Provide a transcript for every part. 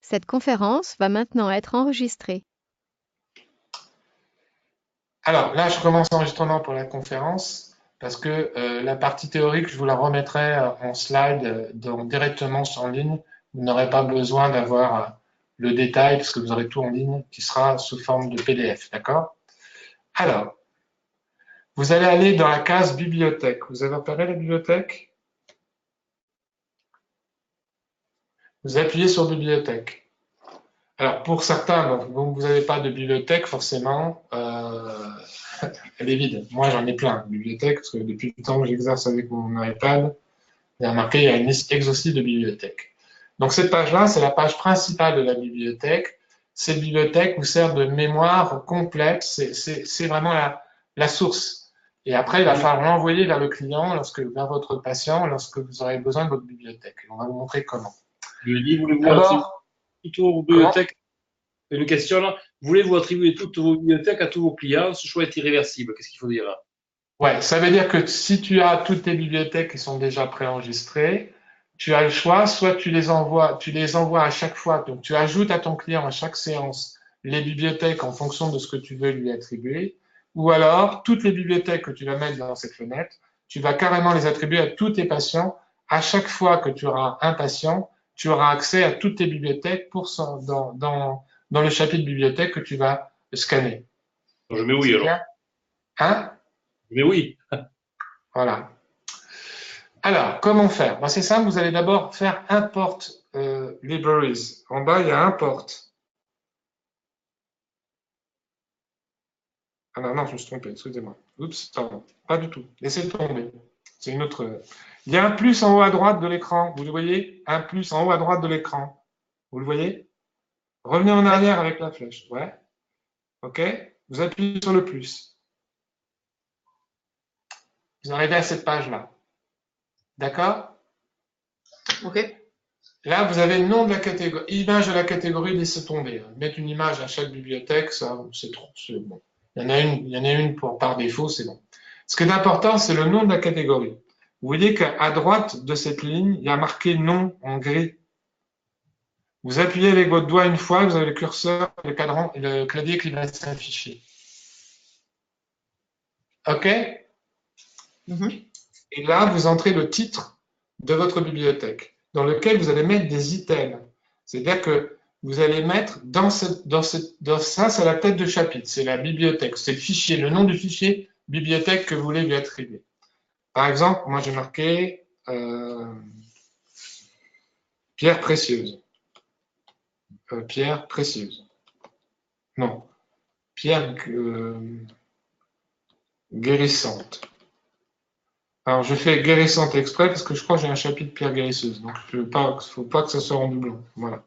Cette conférence va maintenant être enregistrée. Alors là, je commence l'enregistrement pour la conférence parce que la partie théorique, je vous la remettrai en slide directement en ligne. Vous n'aurez pas besoin d'avoir le détail parce que vous aurez tout en ligne qui sera sous forme de PDF, d'accord? Alors, vous allez aller dans la case bibliothèque. Vous avez repéré la bibliothèque? Vous appuyez sur bibliothèque. Alors, pour certains, donc, vous n'avez pas de bibliothèque, forcément, elle est vide. Moi, j'en ai plein, de bibliothèques, parce que depuis le temps que j'exerce avec mon iPad, il y a marqué, il y a une liste exhaustive de bibliothèques. Donc, cette page-là, c'est la page principale de la bibliothèque. Cette bibliothèque vous sert de mémoire complète. C'est vraiment la source. Et après, il va falloir l'envoyer vers le client, vers votre patient, lorsque vous aurez besoin de votre bibliothèque. On va vous montrer comment. Je lui dis, voulez-vous attribuer D'abord, toutes vos comment? bibliothèques? Une question là. Voulez-vous attribuer toutes vos bibliothèques à tous vos clients? Ce choix est irréversible. Qu'est-ce qu'il faut dire là? Ouais, ça veut dire que si tu as toutes tes bibliothèques qui sont déjà préenregistrées, tu as le choix, soit tu les envoies à chaque fois, donc tu ajoutes à ton client à chaque séance les bibliothèques en fonction de ce que tu veux lui attribuer, ou alors toutes les bibliothèques que tu vas mettre dans cette fenêtre, tu vas carrément les attribuer à tous tes patients. À chaque fois que tu auras un patient, tu auras accès à toutes tes bibliothèques dans le chapitre bibliothèque que tu vas scanner. Je mets oui C'est alors. clair? Hein? Je mets oui. Voilà. Alors, comment faire? Ben, c'est simple, vous allez d'abord faire import libraries. En bas, il y a import. Ah non, non, je me suis trompé, excusez-moi. Oups, pardon. Pas du tout. Laissez tomber. C'est une autre. Il y a un plus en haut à droite de l'écran. Vous le voyez? Un plus en haut à droite de l'écran. Vous le voyez? Revenez en arrière avec la flèche. Ouais. OK? Vous appuyez sur le plus. Vous arrivez à cette page-là. D'accord? OK. Là, vous avez le nom de la catégorie, image de la catégorie, laissez tomber. Mettre une image à chaque bibliothèque, ça, c'est trop, c'est bon. Il y en a une par défaut, c'est bon. Ce qui est important, c'est le nom de la catégorie. Vous voyez qu'à droite de cette ligne, il y a marqué nom en gris. Vous appuyez avec votre doigt une fois, vous avez le curseur, le cadran, le clavier qui va s'afficher. OK? Et là, vous entrez le titre de votre bibliothèque, dans lequel vous allez mettre des items. C'est-à-dire que vous allez mettre dans ça, c'est la tête de chapitre, c'est la bibliothèque, c'est le fichier, le nom du fichier bibliothèque que vous voulez lui attribuer. Par exemple, moi j'ai marqué pierre précieuse. Pierre précieuse. Non, pierre guérissante. Alors je fais guérissante exprès parce que je crois que j'ai un chapitre pierre guérisseuse, donc il ne faut pas que ça soit en doublon. Voilà.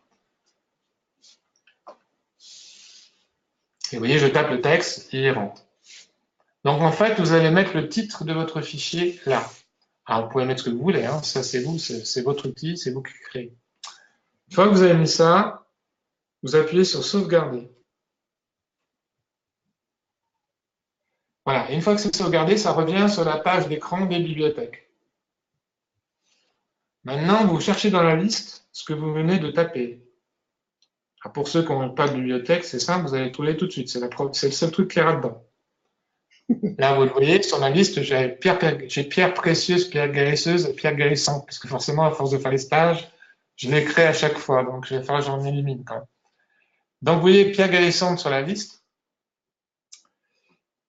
Et vous voyez, je tape le texte et il rentre. Donc en fait, vous allez mettre le titre de votre fichier là. Alors vous pouvez mettre ce que vous voulez, hein. Ça c'est vous, c'est votre outil, c'est vous qui créez. Une fois que vous avez mis ça, vous appuyez sur sauvegarder. Voilà, et une fois que c'est sauvegardé, ça revient sur la page d'écran des bibliothèques. Maintenant, vous cherchez dans la liste ce que vous venez de taper. Alors, pour ceux qui n'ont pas de bibliothèque, c'est simple, vous allez trouver tout de suite. C'est le seul truc qui ira dedans. Là, vous le voyez, sur ma liste, j'ai pierre précieuse, pierre guérisseuse, pierre guérissante. Parce que forcément, à force de faire les stages, je les crée à chaque fois. Donc, je vais faire, j'en élimine quand même. Donc, vous voyez pierre guérissante sur la liste.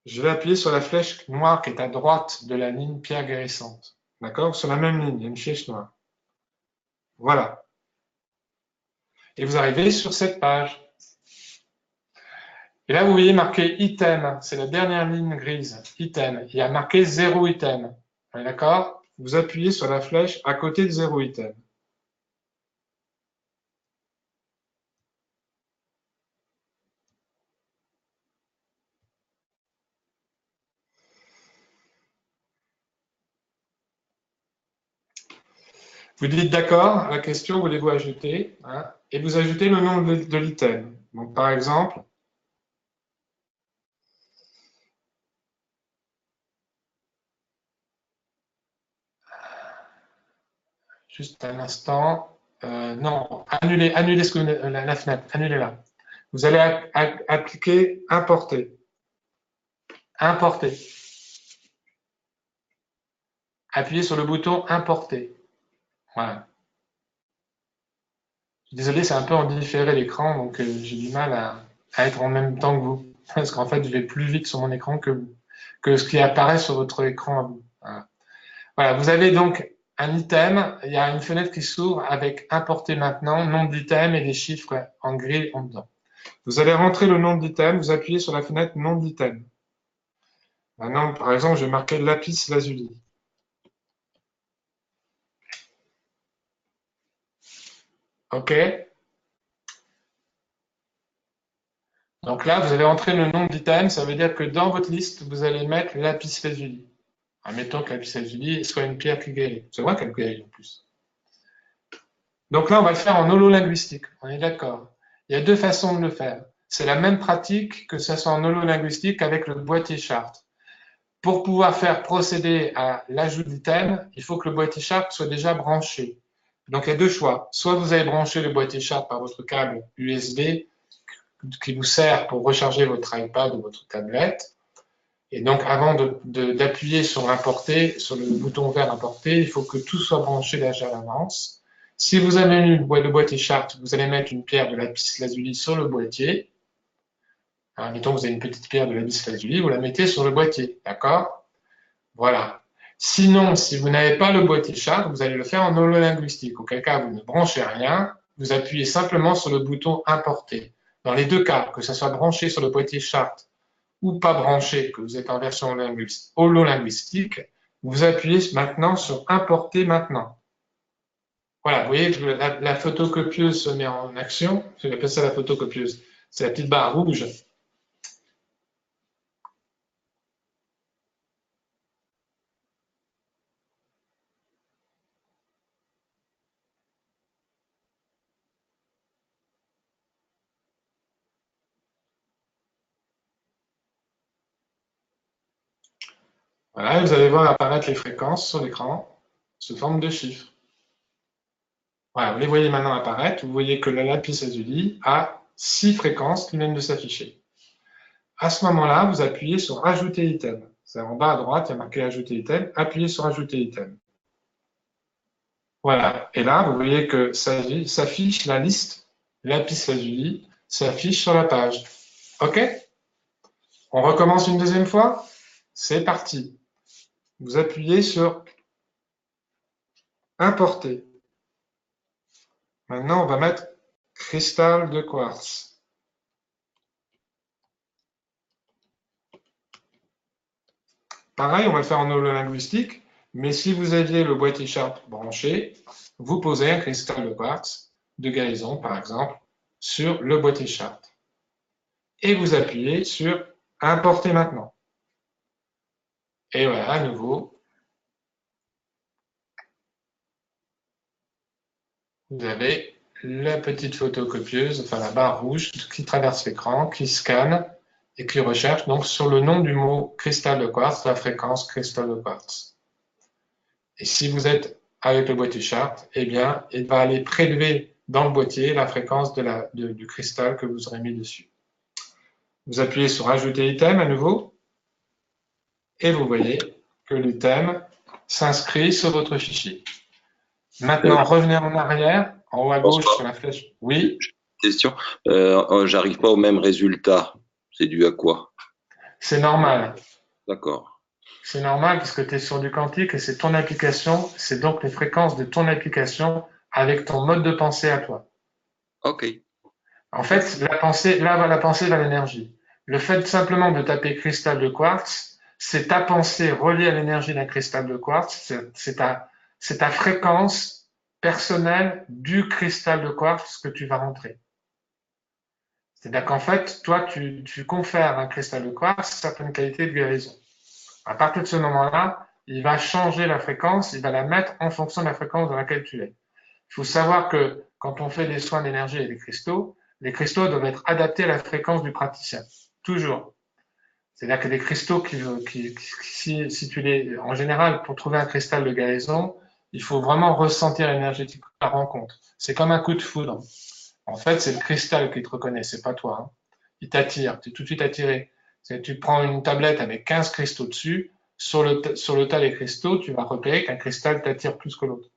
Je vais appuyer sur la flèche noire qui est à droite de la ligne pierre guérissante. D'accord? Sur la même ligne, il y a une flèche noire. Voilà. Et vous arrivez sur cette page. Et là, vous voyez marqué item. C'est la dernière ligne grise. Item. Il y a marqué 0 item. D'accord? Vous appuyez sur la flèche à côté de 0 item. Vous dites d'accord à la question, voulez-vous ajouter, hein, et vous ajoutez le nom de l'item. Donc, par exemple, juste un instant, Non, annulez ce que la fenêtre, annulez-la. Vous allez appliquer importer. Importer. Appuyez sur le bouton importer. Voilà. Désolé, c'est un peu en différé l'écran, donc j'ai du mal à être en même temps que vous. Parce qu'en fait, je vais plus vite sur mon écran que ce qui apparaît sur votre écran à vous. Voilà. Voilà, vous avez donc un item, il y a une fenêtre qui s'ouvre avec importer maintenant, nom d'item et des chiffres en gris en dedans. Vous allez rentrer le nom d'item, vous appuyez sur la fenêtre nom d'item. Maintenant, par exemple, je vais marquer lapis lazuli. OK. Donc là, vous allez entrer le nom d'item, ça veut dire que dans votre liste, vous allez mettre lapis lazuli. Admettons que lapis lazuli soit une pierre qui guérit. C'est vrai qu'elle guérit en plus. Donc là, on va le faire en hololinguistique, on est d'accord. Il y a deux façons de le faire. C'est la même pratique que ce soit en hololinguistique avec le boîtier charte. Pour pouvoir faire procéder à l'ajout d'item, il faut que le boîtier charte soit déjà branché. Donc il y a deux choix. Soit vous avez branché le boîtier charte par votre câble USB qui vous sert pour recharger votre iPad ou votre tablette. Et donc avant d'appuyer sur importer, sur le bouton vert importer, il faut que tout soit branché déjà à l'avance. Si vous avez le boîtier charte, vous allez mettre une pierre de lapis lazuli sur le boîtier. Alors, mettons que vous avez une petite pierre de lapis lazuli, vous la mettez sur le boîtier, d'accord? Voilà. Sinon, si vous n'avez pas le boîtier charte, vous allez le faire en hololinguistique. Auquel cas, vous ne branchez rien, vous appuyez simplement sur le bouton importer. Dans les deux cas, que ça soit branché sur le boîtier charte ou pas branché, que vous êtes en version hololinguistique, vous appuyez maintenant sur importer maintenant. Voilà, vous voyez que la photocopieuse se met en action. J'appelle ça la photocopieuse. C'est la petite barre rouge. Voilà, et vous allez voir apparaître les fréquences sur l'écran sous forme de chiffres. Voilà, vous les voyez maintenant apparaître. Vous voyez que la lapis lazuli a 6 fréquences qui viennent de s'afficher. À ce moment-là, vous appuyez sur Ajouter item. C'est en bas à droite, il y a marqué Ajouter item. Appuyez sur Ajouter item. Voilà, et là, vous voyez que s'affiche la liste lapis lazuli, s'affiche sur la page. OK? On recommence une deuxième fois? C'est parti. Vous appuyez sur Importer. Maintenant, on va mettre cristal de quartz. Pareil, on va le faire en hololinguistique, mais si vous aviez le boîtier charte branché, vous posez un cristal de quartz de guérison, par exemple, sur le boîtier charte. Et vous appuyez sur Importer maintenant. Et voilà, à nouveau, vous avez la petite photocopieuse, enfin la barre rouge qui traverse l'écran, qui scanne et qui recherche donc sur le nom du mot cristal de quartz, la fréquence cristal de quartz. Et si vous êtes avec le boîtier charte, eh bien, il va aller prélever dans le boîtier la fréquence du cristal que vous aurez mis dessus. Vous appuyez sur Ajouter item à nouveau, et vous voyez que l'item s'inscrit sur votre fichier. Maintenant, revenez en arrière, en haut à gauche sur la flèche. Oui. Question. J'arrive pas au même résultat. C'est dû à quoi? C'est normal. D'accord. C'est normal parce que tu es sur du quantique et c'est ton application, c'est donc les fréquences de ton application avec ton mode de pensée à toi. Ok. En fait, la pensée va l'énergie. Le fait simplement de taper cristal de quartz, c'est ta pensée reliée à l'énergie d'un cristal de quartz, c'est ta fréquence personnelle du cristal de quartz que tu vas rentrer. C'est-à-dire qu'en fait, toi, tu confères à un cristal de quartz certaines qualités de guérison. À partir de ce moment-là, il va changer la fréquence, il va la mettre en fonction de la fréquence dans laquelle tu es. Il faut savoir que quand on fait des soins d'énergie avec les cristaux doivent être adaptés à la fréquence du praticien. Toujours. C'est-à-dire que des cristaux si tu les, en général, pour trouver un cristal de guérison, il faut vraiment ressentir énergétiquement la rencontre. C'est comme un coup de foudre. En fait, c'est le cristal qui te reconnaît, c'est pas toi, hein. Il t'attire, tu es tout de suite attiré. Tu prends une tablette avec 15 cristaux dessus, sur le tas des cristaux, tu vas repérer qu'un cristal t'attire plus que l'autre.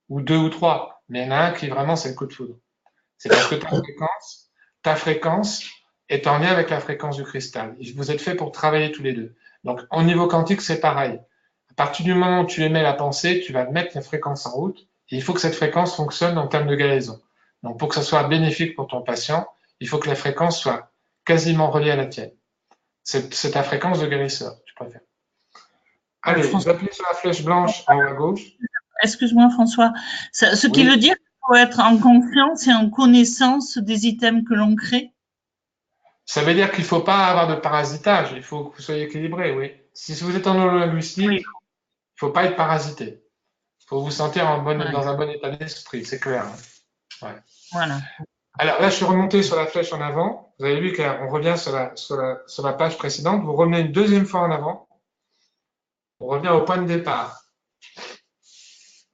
Ou deux ou trois. Mais il y en a un qui vraiment, c'est le coup de foudre. C'est parce que ta fréquence est en lien avec la fréquence du cristal. Vous êtes fait pour travailler tous les deux. Donc, au niveau quantique, c'est pareil. À partir du moment où tu émets la pensée, tu vas mettre la fréquence en route. Et il faut que cette fréquence fonctionne en termes de guérison. Donc, pour que ça soit bénéfique pour ton patient, il faut que la fréquence soit quasiment reliée à la tienne. C'est ta fréquence de guérisseur, tu préfères. Allez, j'appuie sur la flèche blanche en haut à gauche. Excuse-moi, François. Ce qui Oui. veut dire qu'il faut être en confiance et en connaissance des items que l'on crée. Ça veut dire qu'il ne faut pas avoir de parasitage, il faut que vous soyez équilibré, oui. Si vous êtes en hololinguistique, il ne faut pas être parasité. Il faut vous sentir dans un bon état d'esprit, c'est clair, hein. Ouais. Voilà. Alors là, je suis remonté sur la flèche en avant. Vous avez vu qu'on revient sur la page précédente. Vous revenez une deuxième fois en avant. On revient au point de départ.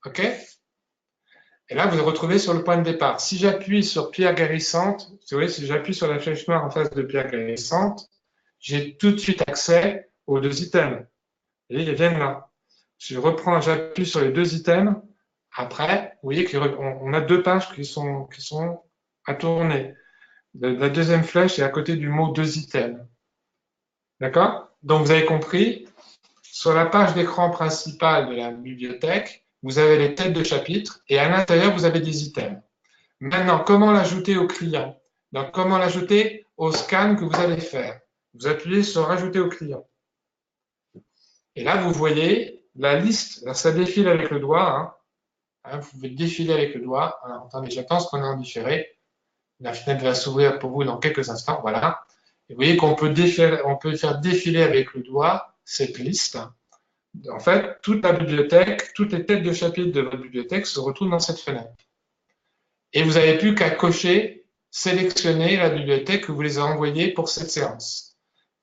OK? Et là, vous vous retrouvez sur le point de départ. Si j'appuie sur pierre guérissante, vous voyez, si j'appuie sur la flèche noire en face de pierre guérissante, j'ai tout de suite accès aux deux items. Et ils viennent là. Si je reprends, j'appuie sur les deux items. Après, vous voyez qu'on a deux pages qui sont à tourner. La deuxième flèche est à côté du mot deux items. D'accord? Donc, vous avez compris, sur la page d'écran principale de la bibliothèque, vous avez les têtes de chapitre et à l'intérieur, vous avez des items. Maintenant, comment l'ajouter au client? Donc, comment l'ajouter au scan que vous allez faire? Vous appuyez sur Rajouter au client. Et là, vous voyez la liste. Là, ça défile avec le doigt, hein. Vous pouvez défiler avec le doigt. Alors, attendez, j'attends ce qu'on est en différé. La fenêtre va s'ouvrir pour vous dans quelques instants. Voilà. Et vous voyez qu'on peut faire défiler avec le doigt cette liste. En fait, toute la bibliothèque, toutes les têtes de chapitre de votre bibliothèque se retrouvent dans cette fenêtre. Et vous n'avez plus qu'à cocher, sélectionner la bibliothèque que vous les avez envoyées pour cette séance.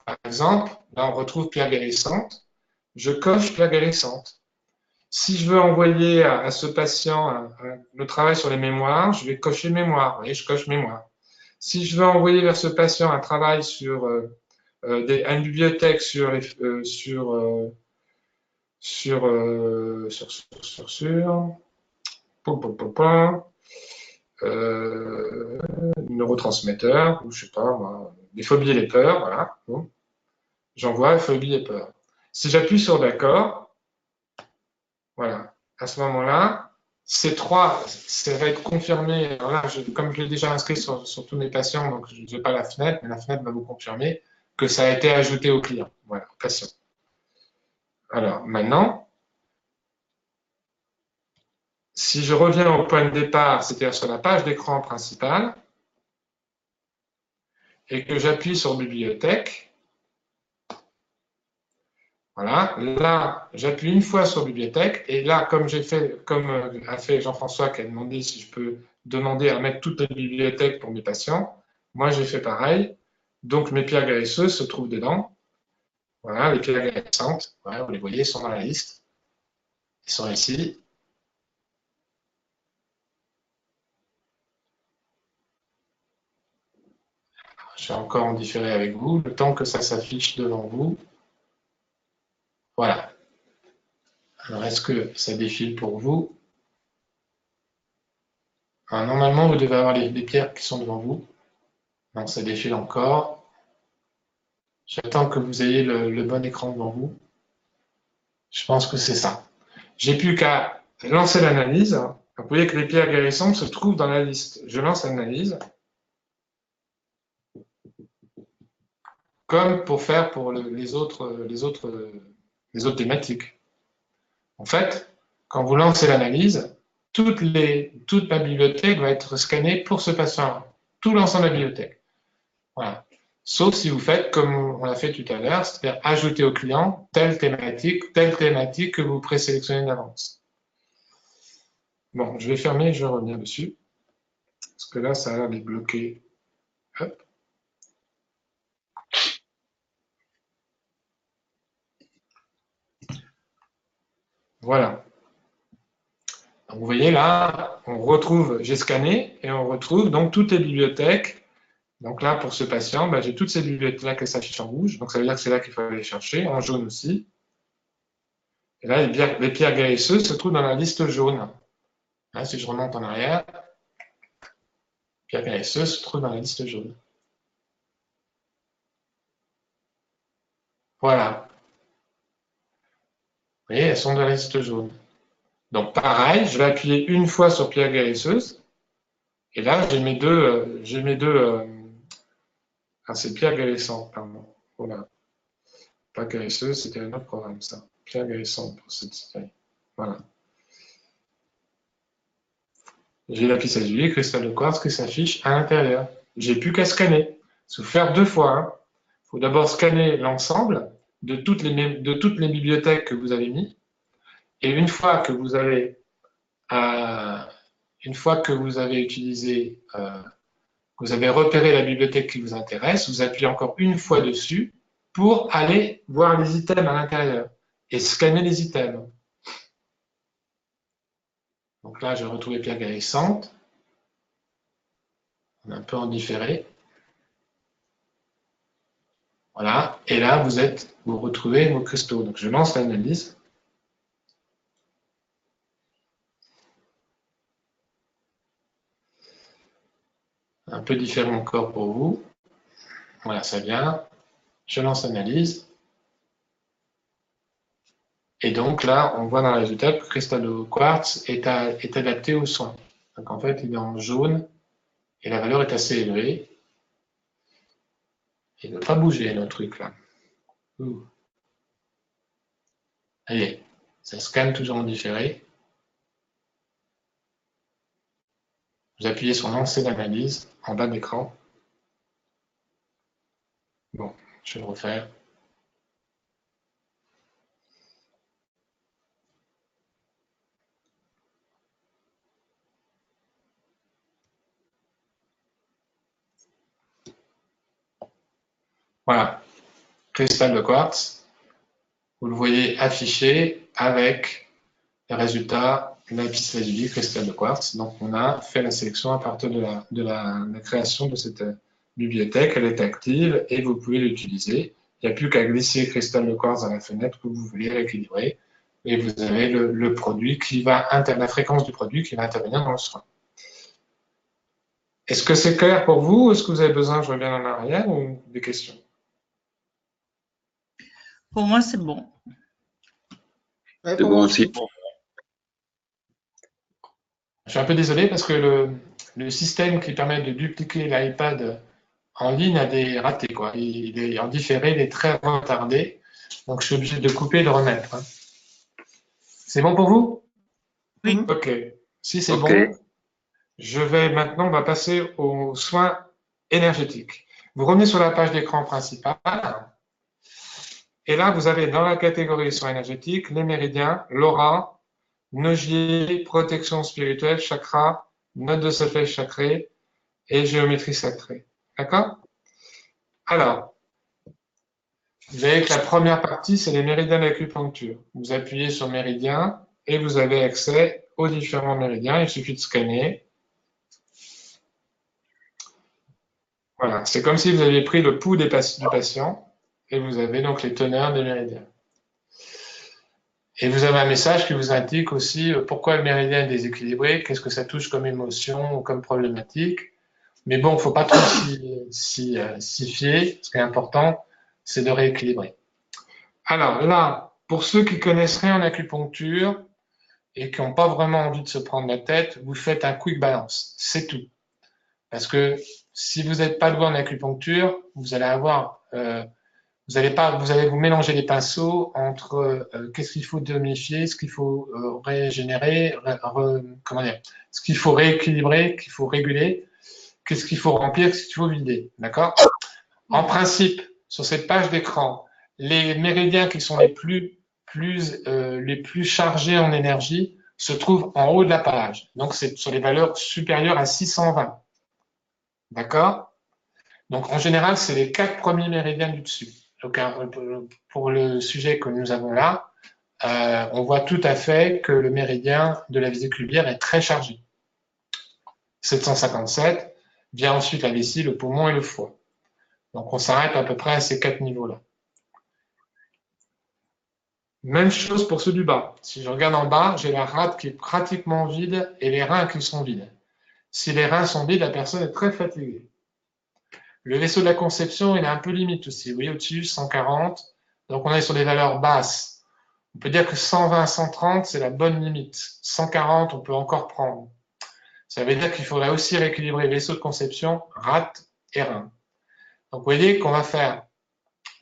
Par exemple, là, on retrouve Pierre Guérissante. Je coche Pierre Guérissante. Si je veux envoyer à ce patient le travail sur les mémoires, je vais cocher mémoire. Vous voyez, je coche mémoire. Si je veux envoyer vers ce patient un travail sur une bibliothèque sur neurotransmetteurs, ou je sais pas moi, les phobies et les peurs, voilà. Bon. J'envoie phobies et peurs. Si j'appuie sur d'accord, voilà, à ce moment-là, ces trois, ça va être confirmé. Alors là, comme je l'ai déjà inscrit sur tous mes patients, donc je n'ai pas la fenêtre, mais la fenêtre va vous confirmer que ça a été ajouté au client, voilà, au patient. Alors maintenant, si je reviens au point de départ, c'est-à-dire sur la page d'écran principale, et que j'appuie sur Bibliothèque, voilà, là, j'appuie une fois sur Bibliothèque, et là, comme a fait Jean-François qui a demandé si je peux demander à mettre toutes les bibliothèques pour mes patients, moi j'ai fait pareil, donc mes pierres guérisseuses se trouvent dedans, voilà, les pierres guérissantes, voilà, vous les voyez, sont dans la liste, ils sont ici. Je vais encore en différer avec vous, le temps que ça s'affiche devant vous. Voilà. Alors, est-ce que ça défile pour vous? Alors, normalement, vous devez avoir les pierres qui sont devant vous. Non, ça défile encore. J'attends que vous ayez le bon écran devant vous. Je pense que c'est ça. J'ai plus qu'à lancer l'analyse. Vous voyez que les pierres guérissantes se trouvent dans la liste. Je lance l'analyse. Comme pour faire pour les autres thématiques. En fait, quand vous lancez l'analyse, toute ma bibliothèque va être scannée pour ce patient-là. Tout l'ensemble de la bibliothèque. Voilà. Sauf si vous faites comme on l'a fait tout à l'heure, c'est-à-dire ajouter au client telle thématique que vous présélectionnez d'avance. Bon, je vais fermer et je vais revenir dessus. Parce que là, ça a l'air d'être bloqué. Hop. Voilà. Donc, vous voyez là, on retrouve, j'ai scanné et on retrouve donc toutes les bibliothèques. Donc là, pour ce patient, ben, j'ai toutes ces bibliothèques qui s'affichent en rouge. Donc ça veut dire que c'est là qu'il faut aller chercher, en jaune aussi. Et là, les pierres guérisseuses se trouvent dans la liste jaune. Là, si je remonte en arrière, les pierres guérisseuses se trouvent dans la liste jaune. Voilà. Vous voyez, elles sont dans la liste jaune. Donc pareil, je vais appuyer une fois sur pierre guérisseuse. Et là, j'ai mes deux, c'est pierre guérissante, pardon. Voilà. Pas guérisseuse, c'était un autre programme, ça. Pierre guérissante pour cette série. Voilà. J'ai la piste d'huile, cristal de quartz qui s'affiche à l'intérieur. J'ai plus qu'à scanner. Il faut faire 2 fois. Il faut d'abord scanner l'ensemble de toutes les bibliothèques que vous avez mis. Et une fois que vous avez utilisé, vous avez repéré la bibliothèque qui vous intéresse, vous appuyez encore une fois dessus pour aller voir les items à l'intérieur et scanner les items. Donc là, j'ai retrouvé pierre guérissante. On est un peu en différé. Voilà. Et là, vous retrouvez vos cristaux. Donc je lance l'analyse. Un peu différent encore pour vous. Voilà, ça vient. Je lance l'analyse. Et donc là, on voit dans le résultat que le cristal de quartz est adapté aux soins. Donc en fait, il est en jaune et la valeur est assez élevée. Il ne veut pas bouger le truc là. Ouh. Allez, ça scanne toujours en différé. Vous appuyez sur lancer l'analyse en bas de l'écran. Bon, je vais le refaire. Voilà, cristal de quartz. Vous le voyez affiché avec les résultats de la piste lazuli, cristal de quartz. Donc, on a fait la sélection à partir de la création de cette bibliothèque. Elle est active et vous pouvez l'utiliser. Il n'y a plus qu'à glisser cristal de quartz dans la fenêtre que vous voulez rééquilibrer. Et vous avez le produit la fréquence du produit qui va intervenir dans le soin. Est-ce que c'est clair pour vous? Est-ce que vous avez besoin, je reviens en arrière, ou des questions? Pour moi, c'est bon. Ouais, C'est pour bon moi aussi. Je suis un peu désolé parce que le système qui permet de dupliquer l'iPad en ligne a des ratés, quoi. Il est en différé, il est très retardé. Donc, je suis obligé de couper et de remettre. Hein. C'est bon pour vous? Oui. OK. Si c'est OK. bon, on va passer aux soins énergétiques. Vous revenez sur la page d'écran principale. Et là, vous avez dans la catégorie soins énergétiques les méridiens, l'aura, nogier, protection spirituelle, chakra, note de solfège sacré et géométrie sacrée. D'accord? Alors, vous avez que la première partie, c'est les méridiens d'acupuncture. Vous appuyez sur méridien et vous avez accès aux différents méridiens. Il suffit de scanner. Voilà, c'est comme si vous aviez pris le pouls du patient et vous avez donc les teneurs des méridiens. Et vous avez un message qui vous indique aussi pourquoi le méridien est déséquilibré, qu'est-ce que ça touche comme émotion ou comme problématique. Mais bon, il ne faut pas trop s'y fier. Ce qui est important, c'est de rééquilibrer. Alors là, pour ceux qui connaissent rien en acupuncture et qui n'ont pas vraiment envie de se prendre la tête, vous faites un quick balance. C'est tout. Parce que si vous n'êtes pas doué en acupuncture, vous allez avoir... vous allez vous mélanger les pinceaux entre qu'est-ce qu'il faut domifier, ce qu'il faut régénérer, ce qu'il faut rééquilibrer, qu'il faut réguler, qu'est-ce qu'il faut remplir, ce qu'il faut vider. D'accord? En principe, sur cette page d'écran, les méridiens qui sont les plus chargés en énergie se trouvent en haut de la page. Donc, c'est sur les valeurs supérieures à 620. D'accord? Donc, en général, c'est les 4 premiers méridiens du dessus. Donc, pour le sujet que nous avons là, on voit tout à fait que le méridien de la vésicule biliaire est très chargé. 757, vient ensuite la vessie, le poumon et le foie. Donc on s'arrête à peu près à ces 4 niveaux-là. Même chose pour ceux du bas. Si je regarde en bas, j'ai la rate qui est pratiquement vide et les reins qui sont vides. Si les reins sont vides, la personne est très fatiguée. Le vaisseau de la conception, il est un peu limite aussi. Vous voyez au-dessus, 140. Donc on est sur des valeurs basses. On peut dire que 120, 130, c'est la bonne limite. 140, on peut encore prendre. Ça veut dire qu'il faudrait aussi rééquilibrer vaisseau de conception, rate et rein. Donc vous voyez qu'on va faire,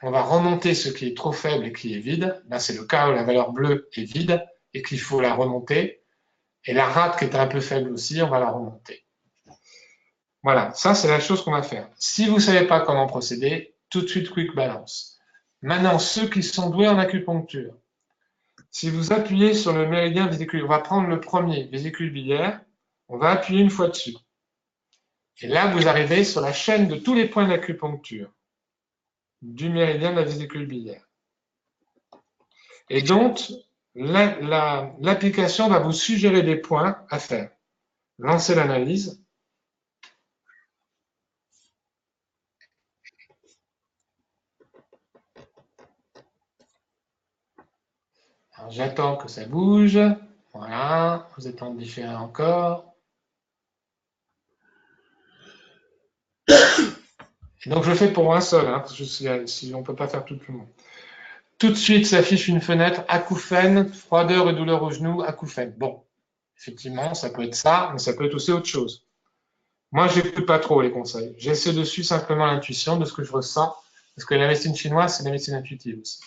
on va remonter ce qui est trop faible et qui est vide. Là, c'est le cas où la valeur bleue est vide et qu'il faut la remonter. Et la rate qui est un peu faible aussi, on va la remonter. Voilà, ça c'est la chose qu'on va faire. Si vous ne savez pas comment procéder, tout de suite quick balance. Maintenant, ceux qui sont doués en acupuncture, si vous appuyez sur le méridien vésiculaire, on va prendre le premier, vésicule biliaire, on va appuyer une fois dessus. Et là, vous arrivez sur la chaîne de tous les points d'acupuncture du méridien de la vésicule biliaire. Et donc, l'application va vous suggérer des points à faire. Lancez l'analyse. Alors, j'attends que ça bouge. Voilà, vous êtes en différé encore. Et donc, je fais pour un seul, hein, parce que si on ne peut pas faire tout le monde. Tout de suite s'affiche une fenêtre, acouphène, froideur et douleur au genou, acouphène. Bon, effectivement, ça peut être ça, mais ça peut être aussi autre chose. Moi, je n'écoute pas trop les conseils. J'essaie de suivre simplement l'intuition de ce que je ressens, parce que la médecine chinoise, c'est la médecine intuitive aussi.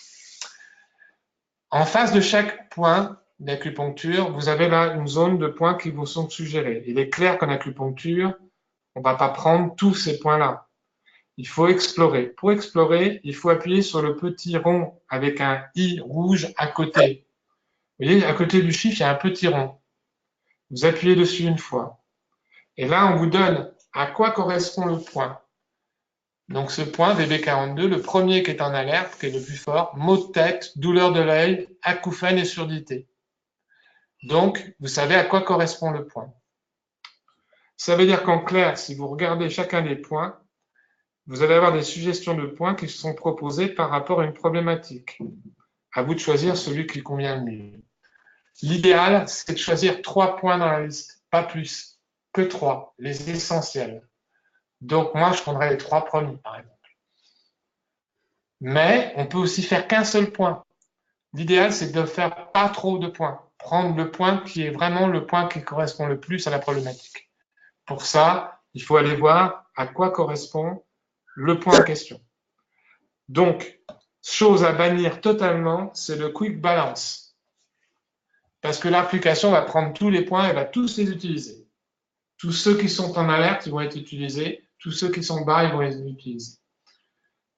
En face de chaque point d'acupuncture, vous avez là une zone de points qui vous sont suggérés. Il est clair qu'en acupuncture, on ne va pas prendre tous ces points-là. Il faut explorer. Pour explorer, il faut appuyer sur le petit rond avec un I rouge à côté. Vous voyez, à côté du chiffre, il y a un petit rond. Vous appuyez dessus une fois. Et là, on vous donne à quoi correspond le point. Donc ce point, VB42, le premier qui est en alerte, qui est le plus fort, maux de tête, douleur de l'œil, acouphène et surdité. Donc, vous savez à quoi correspond le point. Ça veut dire qu'en clair, si vous regardez chacun des points, vous allez avoir des suggestions de points qui sont proposées par rapport à une problématique. À vous de choisir celui qui convient le mieux. L'idéal, c'est de choisir 3 points dans la liste, pas plus, que 3, les essentiels. Donc moi, je prendrais les 3 premiers, par exemple. Mais on peut aussi faire qu'un seul point. L'idéal, c'est de faire pas trop de points. Prendre le point qui est vraiment le point qui correspond le plus à la problématique. Pour ça, il faut aller voir à quoi correspond le point en question. Donc, chose à bannir totalement, c'est le quick balance. Parce que l'application va prendre tous les points et va tous les utiliser. Tous ceux qui sont en alerte, ils vont être utilisés. Tous ceux qui sont bas, ils vont les utiliser.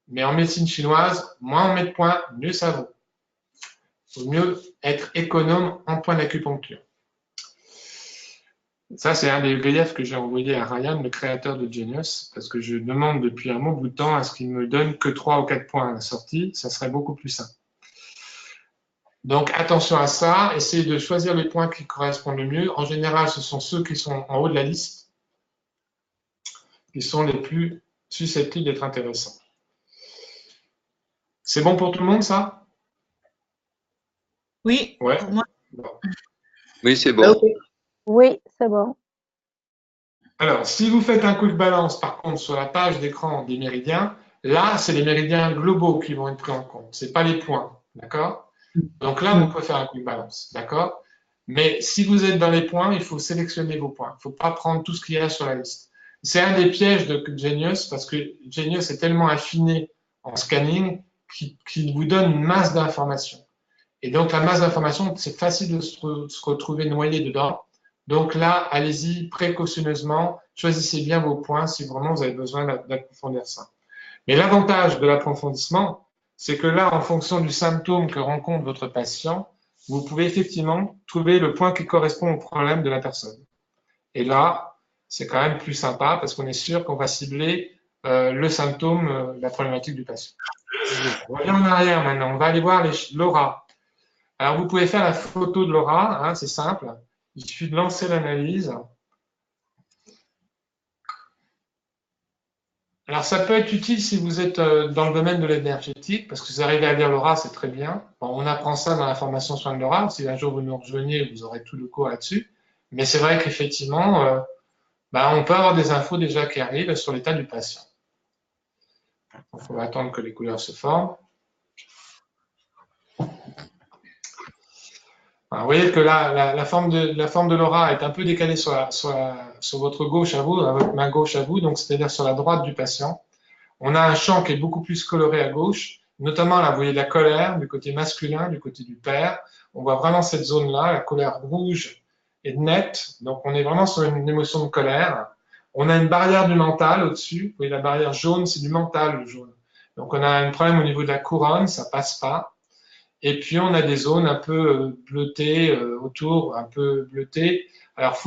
Mais en médecine chinoise, moins on met de points, mieux ça vaut. Il vaut mieux être économe en points d'acupuncture. Ça, c'est un des griefs que j'ai envoyé à Ryan, le créateur de Genius, parce que je demande depuis un bon bout de temps à ce qu'il me donne que 3 ou 4 points à la sortie. Ça serait beaucoup plus simple. Donc, attention à ça. Essayez de choisir les points qui correspondent le mieux. En général, ce sont ceux qui sont en haut de la liste qui sont les plus susceptibles d'être intéressants. C'est bon pour tout le monde, ça? Oui, ouais. pour moi. Bon. Oui, c'est bon. Ok. Oui, c'est bon. Alors, si vous faites un quick balance, par contre, sur la page d'écran des méridiens, là, c'est les méridiens globaux qui vont être pris en compte. C'est pas les points, d'accord? Donc là, vous pouvez faire un quick balance, d'accord? Mais si vous êtes dans les points, il faut sélectionner vos points. Il ne faut pas prendre tout ce qu'il y a sur la liste. C'est un des pièges de Genius, parce que Genius est tellement affiné en scanning qu'il vous donne une masse d'informations. Et donc, la masse d'informations, c'est facile de se retrouver noyé dedans. Donc là, allez-y précautionneusement, choisissez bien vos points si vraiment vous avez besoin d'approfondir ça. Mais l'avantage de l'approfondissement, c'est que là, en fonction du symptôme que rencontre votre patient, vous pouvez effectivement trouver le point qui correspond au problème de la personne. Et là, c'est quand même plus sympa parce qu'on est sûr qu'on va cibler le symptôme, la problématique du patient. On revient en arrière maintenant, on va aller voir l'aura. Alors, vous pouvez faire la photo de l'aura, hein, c'est simple. Il suffit de lancer l'analyse. Alors, ça peut être utile si vous êtes dans le domaine de l'énergétique, parce que si vous arrivez à lire l'aura, c'est très bien. Bon, on apprend ça dans la formation soins de l'aura. Si un jour vous nous rejoignez, vous aurez tout le cours là-dessus. Mais c'est vrai qu'effectivement, on peut avoir des infos déjà qui arrivent sur l'état du patient. Il faut attendre que les couleurs se forment. Alors, vous voyez que là, la forme de l'aura est un peu décalée sur votre gauche à vous, à votre main gauche à vous, donc c'est-à-dire sur la droite du patient. On a un champ qui est beaucoup plus coloré à gauche, notamment là, vous voyez de la colère du côté masculin, du côté du père. On voit vraiment cette zone-là, la colère rouge est nette, donc on est vraiment sur une émotion de colère. On a une barrière du mental au-dessus, vous voyez la barrière jaune, c'est du mental le jaune. Donc on a un problème au niveau de la couronne, ça passe pas. Et puis on a des zones un peu bleutées autour, un peu bleutées. Alors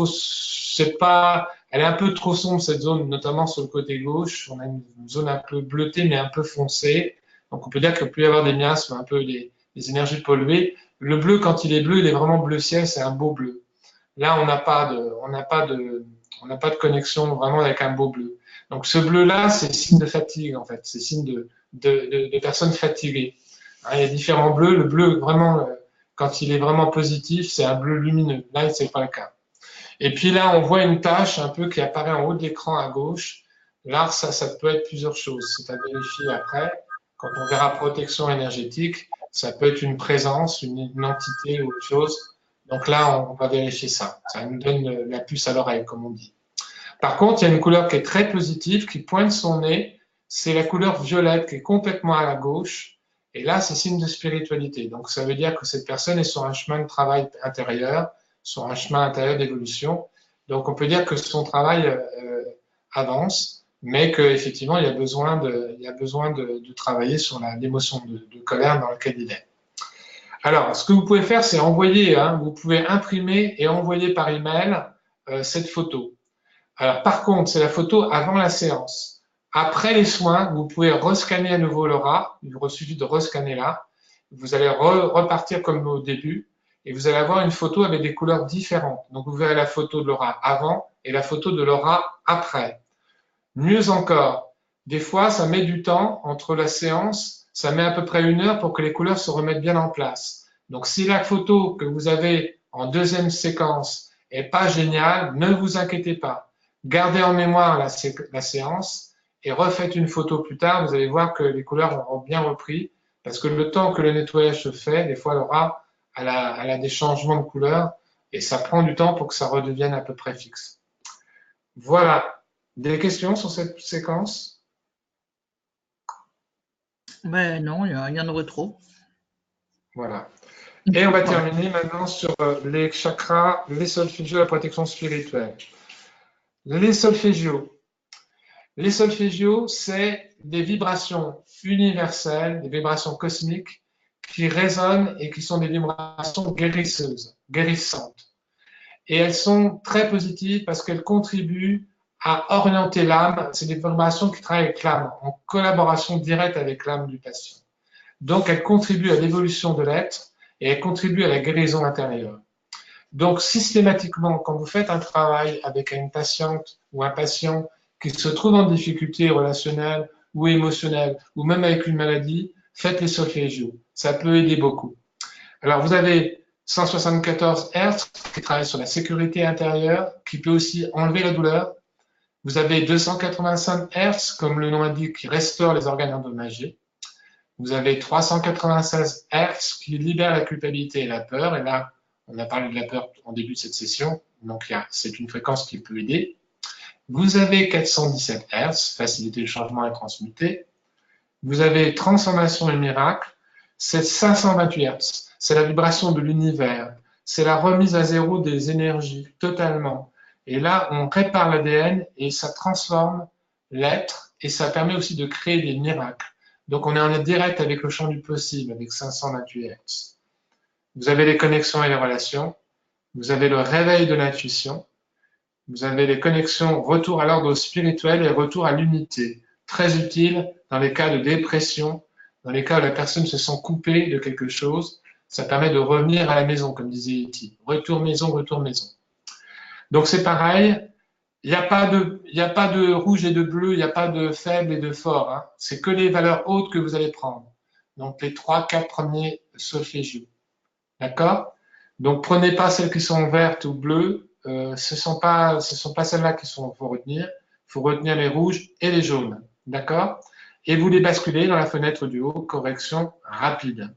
elle est un peu trop sombre cette zone, notamment sur le côté gauche. On a une zone un peu bleutée mais un peu foncée. Donc on peut dire qu'il peut y avoir des miasmes, un peu des énergies polluées. Le bleu, quand il est bleu, il est vraiment bleu ciel, c'est un beau bleu. Là, on n'a pas de connexion vraiment avec un beau bleu. Donc ce bleu-là, c'est signe de fatigue en fait, c'est signe de personnes fatiguées. Il y a différents bleus. Le bleu, vraiment, quand il est vraiment positif, c'est un bleu lumineux. Là, c'est pas le cas. Et puis là, on voit une tache un peu qui apparaît en haut de l'écran à gauche. Là, ça peut être plusieurs choses. C'est à vérifier après. Quand on verra protection énergétique, ça peut être une présence, une entité ou autre chose. Donc là, on va vérifier ça. Ça nous donne la puce à l'oreille, comme on dit. Par contre, il y a une couleur qui est très positive, qui pointe son nez. C'est la couleur violette qui est complètement à la gauche. Et là, c'est signe de spiritualité. Donc, ça veut dire que cette personne est sur un chemin de travail intérieur, sur un chemin intérieur d'évolution. Donc, on peut dire que son travail avance, mais qu'effectivement, il y a besoin de travailler sur l'émotion de colère dans laquelle il est. Alors, ce que vous pouvez faire, c'est envoyer, vous pouvez imprimer et envoyer par email cette photo. Alors, par contre, c'est la photo avant la séance. Après les soins, vous pouvez rescanner à nouveau l'aura. Il vous suffit de rescanner là. Vous allez repartir comme au début et vous allez avoir une photo avec des couleurs différentes. Donc, vous verrez la photo de l'aura avant et la photo de l'aura après. Mieux encore, des fois, ça met du temps entre la séance. Ça met à peu près 1 heure pour que les couleurs se remettent bien en place. Donc, si la photo que vous avez en deuxième séquence est pas géniale, ne vous inquiétez pas. Gardez en mémoire la séance et refaites une photo plus tard, vous allez voir que les couleurs ont bien repris, parce que le temps que le nettoyage se fait, des fois l'aura, elle a des changements de couleur, et ça prend du temps pour que ça redevienne à peu près fixe. Voilà. Des questions sur cette séquence? Ben non, il y en aurait trop. Voilà. Et on va terminer maintenant sur les chakras, les solfégios, la protection spirituelle. Les solfégios. Les solfégios, c'est des vibrations universelles, des vibrations cosmiques qui résonnent et qui sont des vibrations guérisseuses, guérissantes. Et elles sont très positives parce qu'elles contribuent à orienter l'âme. C'est des vibrations qui travaillent avec l'âme, en collaboration directe avec l'âme du patient. Donc, elles contribuent à l'évolution de l'être et elles contribuent à la guérison intérieure. Donc, systématiquement, quand vous faites un travail avec une patiente ou un patient qui se trouve en difficulté relationnelle ou émotionnelle, ou même avec une maladie, faites les solfégios. Ça peut aider beaucoup. Alors, vous avez 174 Hz qui travaille sur la sécurité intérieure, qui peut aussi enlever la douleur. Vous avez 285 Hz, comme le nom indique, qui restaure les organes endommagés. Vous avez 396 Hz qui libère la culpabilité et la peur. Et là, on a parlé de la peur en début de cette session, donc c'est une fréquence qui peut aider. Vous avez 417 Hz, faciliter le changement et transmuter. Vous avez transformation et miracle, c'est 528 Hz. C'est la vibration de l'univers. C'est la remise à zéro des énergies, totalement. Et là, on répare l'ADN et ça transforme l'être et ça permet aussi de créer des miracles. Donc, on est en direct avec le champ du possible, avec 528 Hz. Vous avez les connexions et les relations. Vous avez le réveil de l'intuition. Vous avez les connexions retour à l'ordre spirituel et retour à l'unité. Très utile dans les cas de dépression, dans les cas où la personne se sent coupée de quelque chose. Ça permet de revenir à la maison, comme disait Iti. Retour maison, retour maison. Donc c'est pareil, il n'y a pas de rouge et de bleu, il n'y a pas de faible et de fort. Hein. C'est que les valeurs hautes que vous allez prendre. Donc les 3, 4 premiers solfégios. D'accord? Donc prenez pas celles qui sont vertes ou bleues, ce sont pas celles-là qu'il faut retenir. Il faut retenir les rouges et les jaunes. D'accord? Et vous les basculez dans la fenêtre du haut, correction rapide.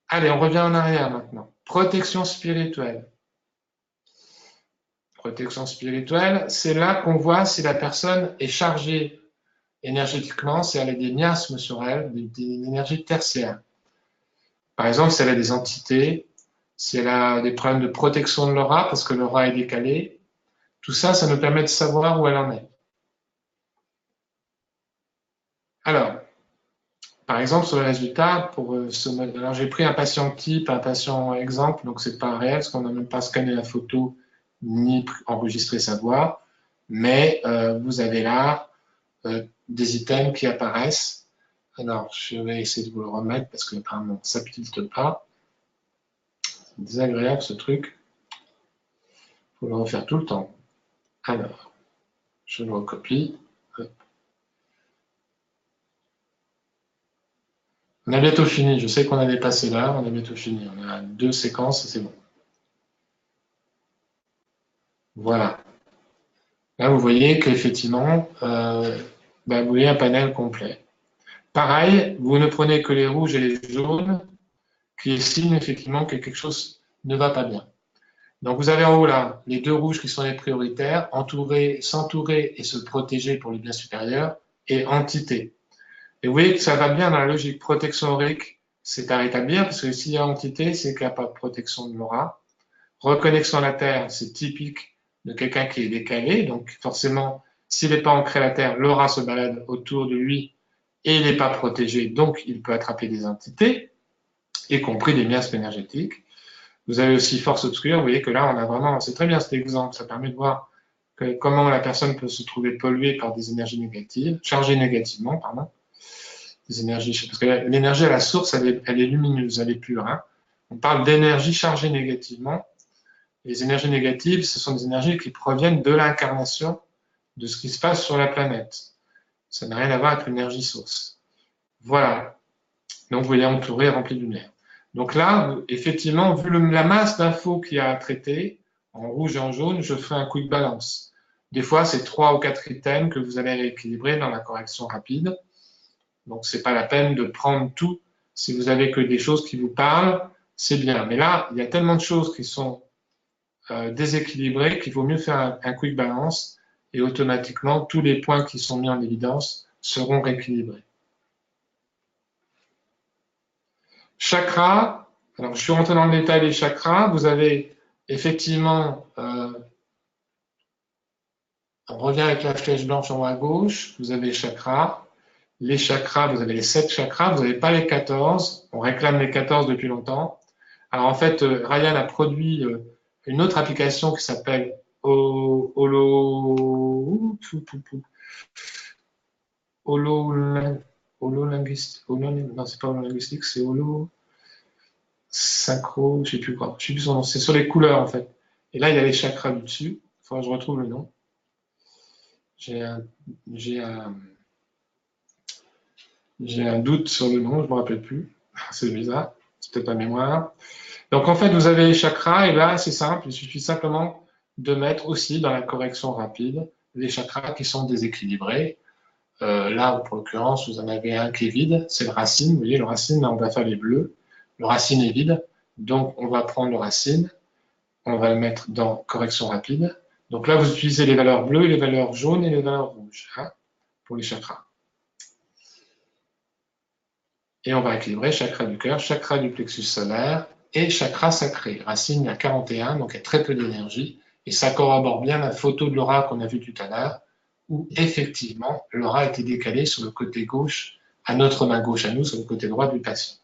Allez, on revient en arrière maintenant. Protection spirituelle. Protection spirituelle, c'est là qu'on voit si la personne est chargée énergétiquement, si elle a des miasmes sur elle, des énergies tertiaires. Par exemple, si elle a des entités, si elle a des problèmes de protection de l'aura, parce que l'aura est décalée, tout ça, ça nous permet de savoir où elle en est. Alors, par exemple, sur le résultat, alors j'ai pris un patient type, un patient exemple, donc c'est pas réel, parce qu'on n'a même pas scanné la photo ni enregistré sa voix, mais vous avez là des items qui apparaissent. Alors, je vais essayer de vous le remettre parce que apparemment ça ne pilte pas. C'est désagréable ce truc. Il faut le refaire tout le temps. Alors, je le recopie. Hop. On a bientôt fini. Je sais qu'on a dépassé là. On a bientôt fini. On a 2 séquences et c'est bon. Voilà. Là, vous voyez qu'effectivement, vous voyez un panel complet. Pareil, vous ne prenez que les rouges et les jaunes qui estiment effectivement que quelque chose ne va pas bien. Donc vous avez en haut là les 2 rouges qui sont les prioritaires, s'entourer et se protéger pour le bien supérieur, et entité. Et vous voyez que ça va bien dans la logique protection aurique, c'est à rétablir, parce que s'il y a entité, c'est qu'il n'y a pas de protection de l'aura. Reconnexion à la Terre, c'est typique de quelqu'un qui est décalé, donc forcément, s'il n'est pas ancré à la Terre, l'aura se balade autour de lui et il n'est pas protégé, donc il peut attraper des entités, y compris des miasmes énergétiques. Vous avez aussi force obscure, vous voyez que là, on a vraiment, c'est très bien cet exemple, ça permet de voir comment la personne peut se trouver polluée par des énergies négatives, chargée négativement, pardon, des énergies, parce que l'énergie à la source, elle est lumineuse, elle est pure. Hein. On parle d'énergie chargée négativement. Les énergies négatives, ce sont des énergies qui proviennent de l'incarnation de ce qui se passe sur la planète. Ça n'a rien à voir avec l'énergie source. Voilà. Donc, vous voyez entouré, rempli de lumière. Donc là, effectivement, vu la masse d'infos qu'il y a à traiter, en rouge et en jaune, je fais un quick balance. Des fois, c'est 3 ou 4 items que vous allez rééquilibrer dans la correction rapide. Donc, c'est pas la peine de prendre tout. Si vous avez que des choses qui vous parlent, c'est bien. Mais là, il y a tellement de choses qui sont déséquilibrées qu'il vaut mieux faire un quick balance et automatiquement, tous les points qui sont mis en évidence seront rééquilibrés. Chakra, alors je suis rentré dans le détail des chakras, vous avez effectivement, on revient avec la flèche blanche en haut à gauche, vous avez les chakras, vous avez les 7 chakras, vous n'avez pas les 14, on réclame les 14 depuis longtemps. Alors en fait, Ryan a produit une autre application qui s'appelle non, c'est pas hololinguistique, c'est synchro, je sais plus quoi, je sais plus son nom, c'est sur les couleurs en fait. Et là, il y a les chakras du dessus, il faudra que je retrouve le nom. J'ai un doute sur le nom, je ne me rappelle plus, c'est bizarre, c'est peut-être ma mémoire. Donc en fait, vous avez les chakras, et là, c'est simple, il suffit simplement de mettre aussi dans la correction rapide les chakras qui sont déséquilibrés. Là, pour l'occurrence, vous en avez un qui est vide, c'est le racine. Vous voyez, le racine, là, on va faire les bleus. Le racine est vide, donc on va prendre le racine, on va le mettre dans correction rapide. Donc là, vous utilisez les valeurs bleues, les valeurs jaunes et les valeurs rouges hein, pour les chakras. Et on va équilibrer chakra du cœur, chakra du plexus solaire et chakra sacré. Racine, il y a 41, donc il y a très peu d'énergie. Et ça corrobore bien la photo de l'aura qu'on a vue tout à l'heure, où effectivement, l'aura a été décalée sur le côté gauche, à notre main gauche à nous, sur le côté droit du patient.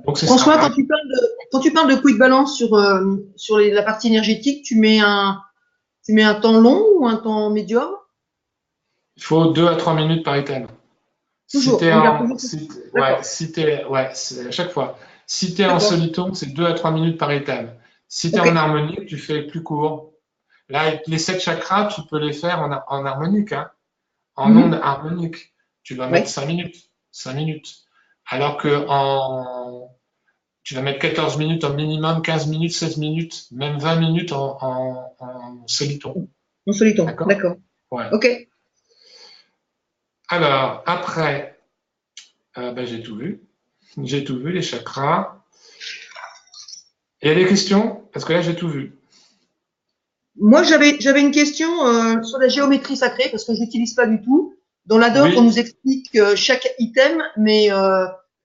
Donc, François, quand tu parles de quick balance sur la partie énergétique, tu mets un temps long ou un temps médium? Il faut 2 à 3 minutes par item. Toujours, t'es on garde en, toujours. ouais, D'accord, c'est à chaque fois. Si t'es en d'accord, soliton, c'est 2 à 3 minutes par item. Si t'es ok. en harmonique, tu fais plus court. Là, les 7 chakras, tu peux les faire en harmonique, hein, en onde Mhm. harmonique. Tu vas mettre Ouais, 5 minutes, 5 minutes. Alors que tu vas mettre 14 minutes en minimum, 15 minutes, 16 minutes, même 20 minutes en soliton. en soliton, D'accord? d'accord. Ouais. Ok. Alors, après, ben, j'ai tout vu. J'ai tout vu, les chakras. Il y a des questions? Parce que là, j'ai tout vu. Moi, j'avais une question sur la géométrie sacrée parce que je l'utilise pas du tout. Dans la doc, on Oui. nous explique chaque item, mais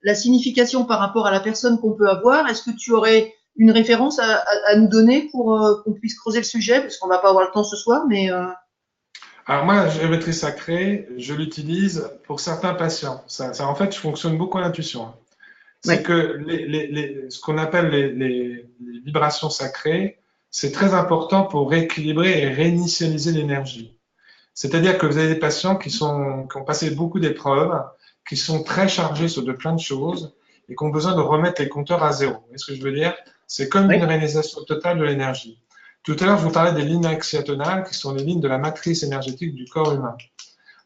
la signification par rapport à la personne qu'on peut avoir. Est-ce que tu aurais une référence à nous donner pour qu'on puisse creuser le sujet parce qu'on va pas avoir le temps ce soir, mais Alors moi, la géométrie sacrée, je l'utilise pour certains patients. En fait, je fonctionne beaucoup à l'intuition, hein. C'est ouais, que ce qu'on appelle les vibrations sacrées, c'est très important pour rééquilibrer et réinitialiser l'énergie. C'est-à-dire que vous avez des patients qui ont passé beaucoup d'épreuves, qui sont très chargés sur de plein de choses et qui ont besoin de remettre les compteurs à zéro. Vous voyez ce que je veux dire? C'est comme une ouais, réalisation totale de l'énergie. Tout à l'heure, je vous parlais des lignes axiatonales, qui sont les lignes de la matrice énergétique du corps humain.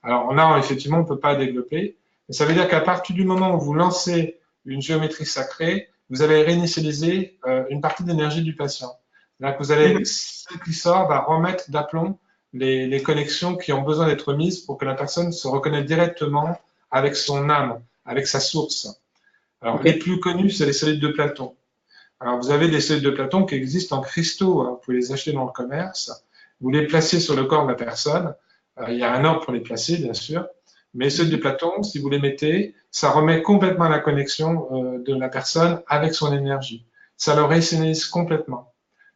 Alors là, effectivement, on ne peut pas développer, mais ça veut dire qu'à partir du moment où vous lancez une géométrie sacrée, vous allez réinitialiser une partie de l'énergie du patient. Là, vous allez, mhm, celle qui sort va remettre d'aplomb les connexions qui ont besoin d'être mises pour que la personne se reconnaisse directement avec son âme, avec sa source. Alors, ok, les plus connus, c'est les solides de Platon. Alors, vous avez des solides de Platon qui existent en cristaux, hein. Vous pouvez les acheter dans le commerce. Vous les placez sur le corps de la personne. Il y a un ordre pour les placer, bien sûr. Mais les solides de mhm, Platon, si vous les mettez, ça remet complètement la connexion de la personne avec son énergie. Ça le réinitialise complètement.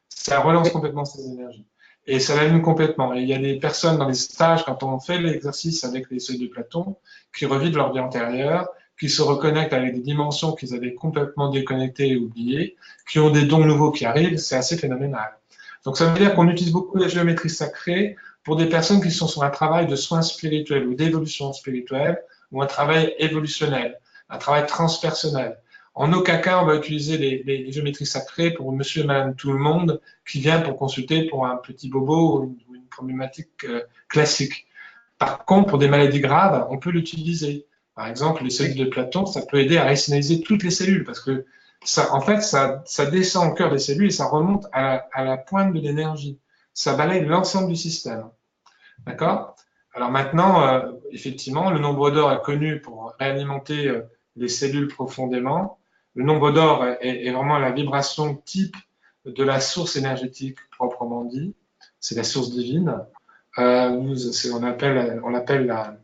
Ça relance ok, complètement ses énergies. Et ça l'allume complètement. Et il y a des personnes dans les stages, quand on fait l'exercice avec les solides de Platon, qui revivent leur vie antérieure, qui se reconnectent avec des dimensions qu'ils avaient complètement déconnectées et oubliées, qui ont des dons nouveaux qui arrivent, c'est assez phénoménal. Donc ça veut dire qu'on utilise beaucoup la géométrie sacrée pour des personnes qui sont sur un travail de soins spirituels ou d'évolution spirituelle, ou un travail évolutionnel, un travail transpersonnel. En aucun cas, on va utiliser les géométries sacrées pour monsieur et madame tout le monde qui vient pour consulter pour un petit bobo ou une problématique classique. Par contre, pour des maladies graves, on peut l'utiliser. Par exemple, les cellules ouais, de Platon, ça peut aider à rationaliser toutes les cellules parce que ça, en fait, ça descend au cœur des cellules et ça remonte à la pointe de l'énergie. Ça balaye l'ensemble du système. D'accord? Alors maintenant, effectivement, le nombre d'or est connu pour réalimenter les cellules profondément. Le nombre d'or est vraiment la vibration type de la source énergétique proprement dit. C'est la source divine. On l'appelle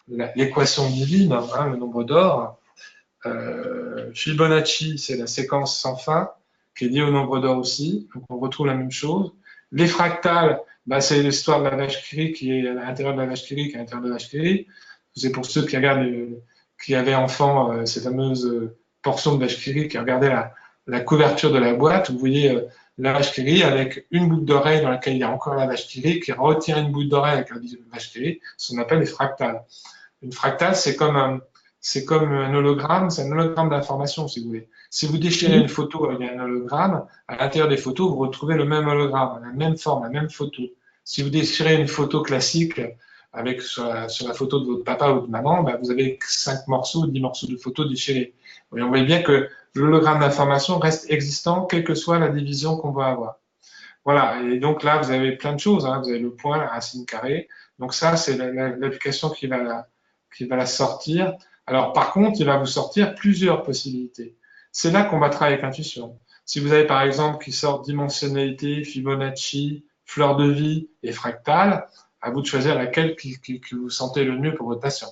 l'équation divine, hein, le nombre d'or. Fibonacci, c'est la séquence sans fin, qui est liée au nombre d'or aussi. Donc on retrouve la même chose. Les fractales, bah, c'est l'histoire de la vache qui rit, qui est à l'intérieur de la vache qui rit, qui est à l'intérieur de la vache qui rit. C'est pour ceux qui regardent, qui avaient enfant ces fameuses portions de vache qui rit, qui regardaient la couverture de la boîte. Vous voyez la vache qui rit avec une boucle d'oreille dans laquelle il y a encore la vache qui rit, qui retient une boucle d'oreille avec la vache qui rit. Ce qu'on appelle les fractales. Une fractale, c'est comme un hologramme, c'est un hologramme d'information, si vous voulez. Si vous déchirez une mhm, photo avec un hologramme, à l'intérieur des photos, vous retrouvez le même hologramme, la même forme, la même photo. Si vous déchirez une photo classique avec sur la photo de votre papa ou de maman, ben, vous avez 5 morceaux, 10 morceaux de photos déchirés. Et on voit bien que l'hologramme d'information reste existant, quelle que soit la division qu'on va avoir. Voilà, et donc là, vous avez plein de choses, hein. Vous avez le point, la racine carrée. Donc ça, c'est l'application qui va la sortir. Alors par contre, il va vous sortir plusieurs possibilités. C'est là qu'on va travailler avec l'intuition. Si vous avez par exemple qui sort dimensionnalité, Fibonacci, fleur de vie et fractal, à vous de choisir laquelle qui vous sentez le mieux pour votre patient.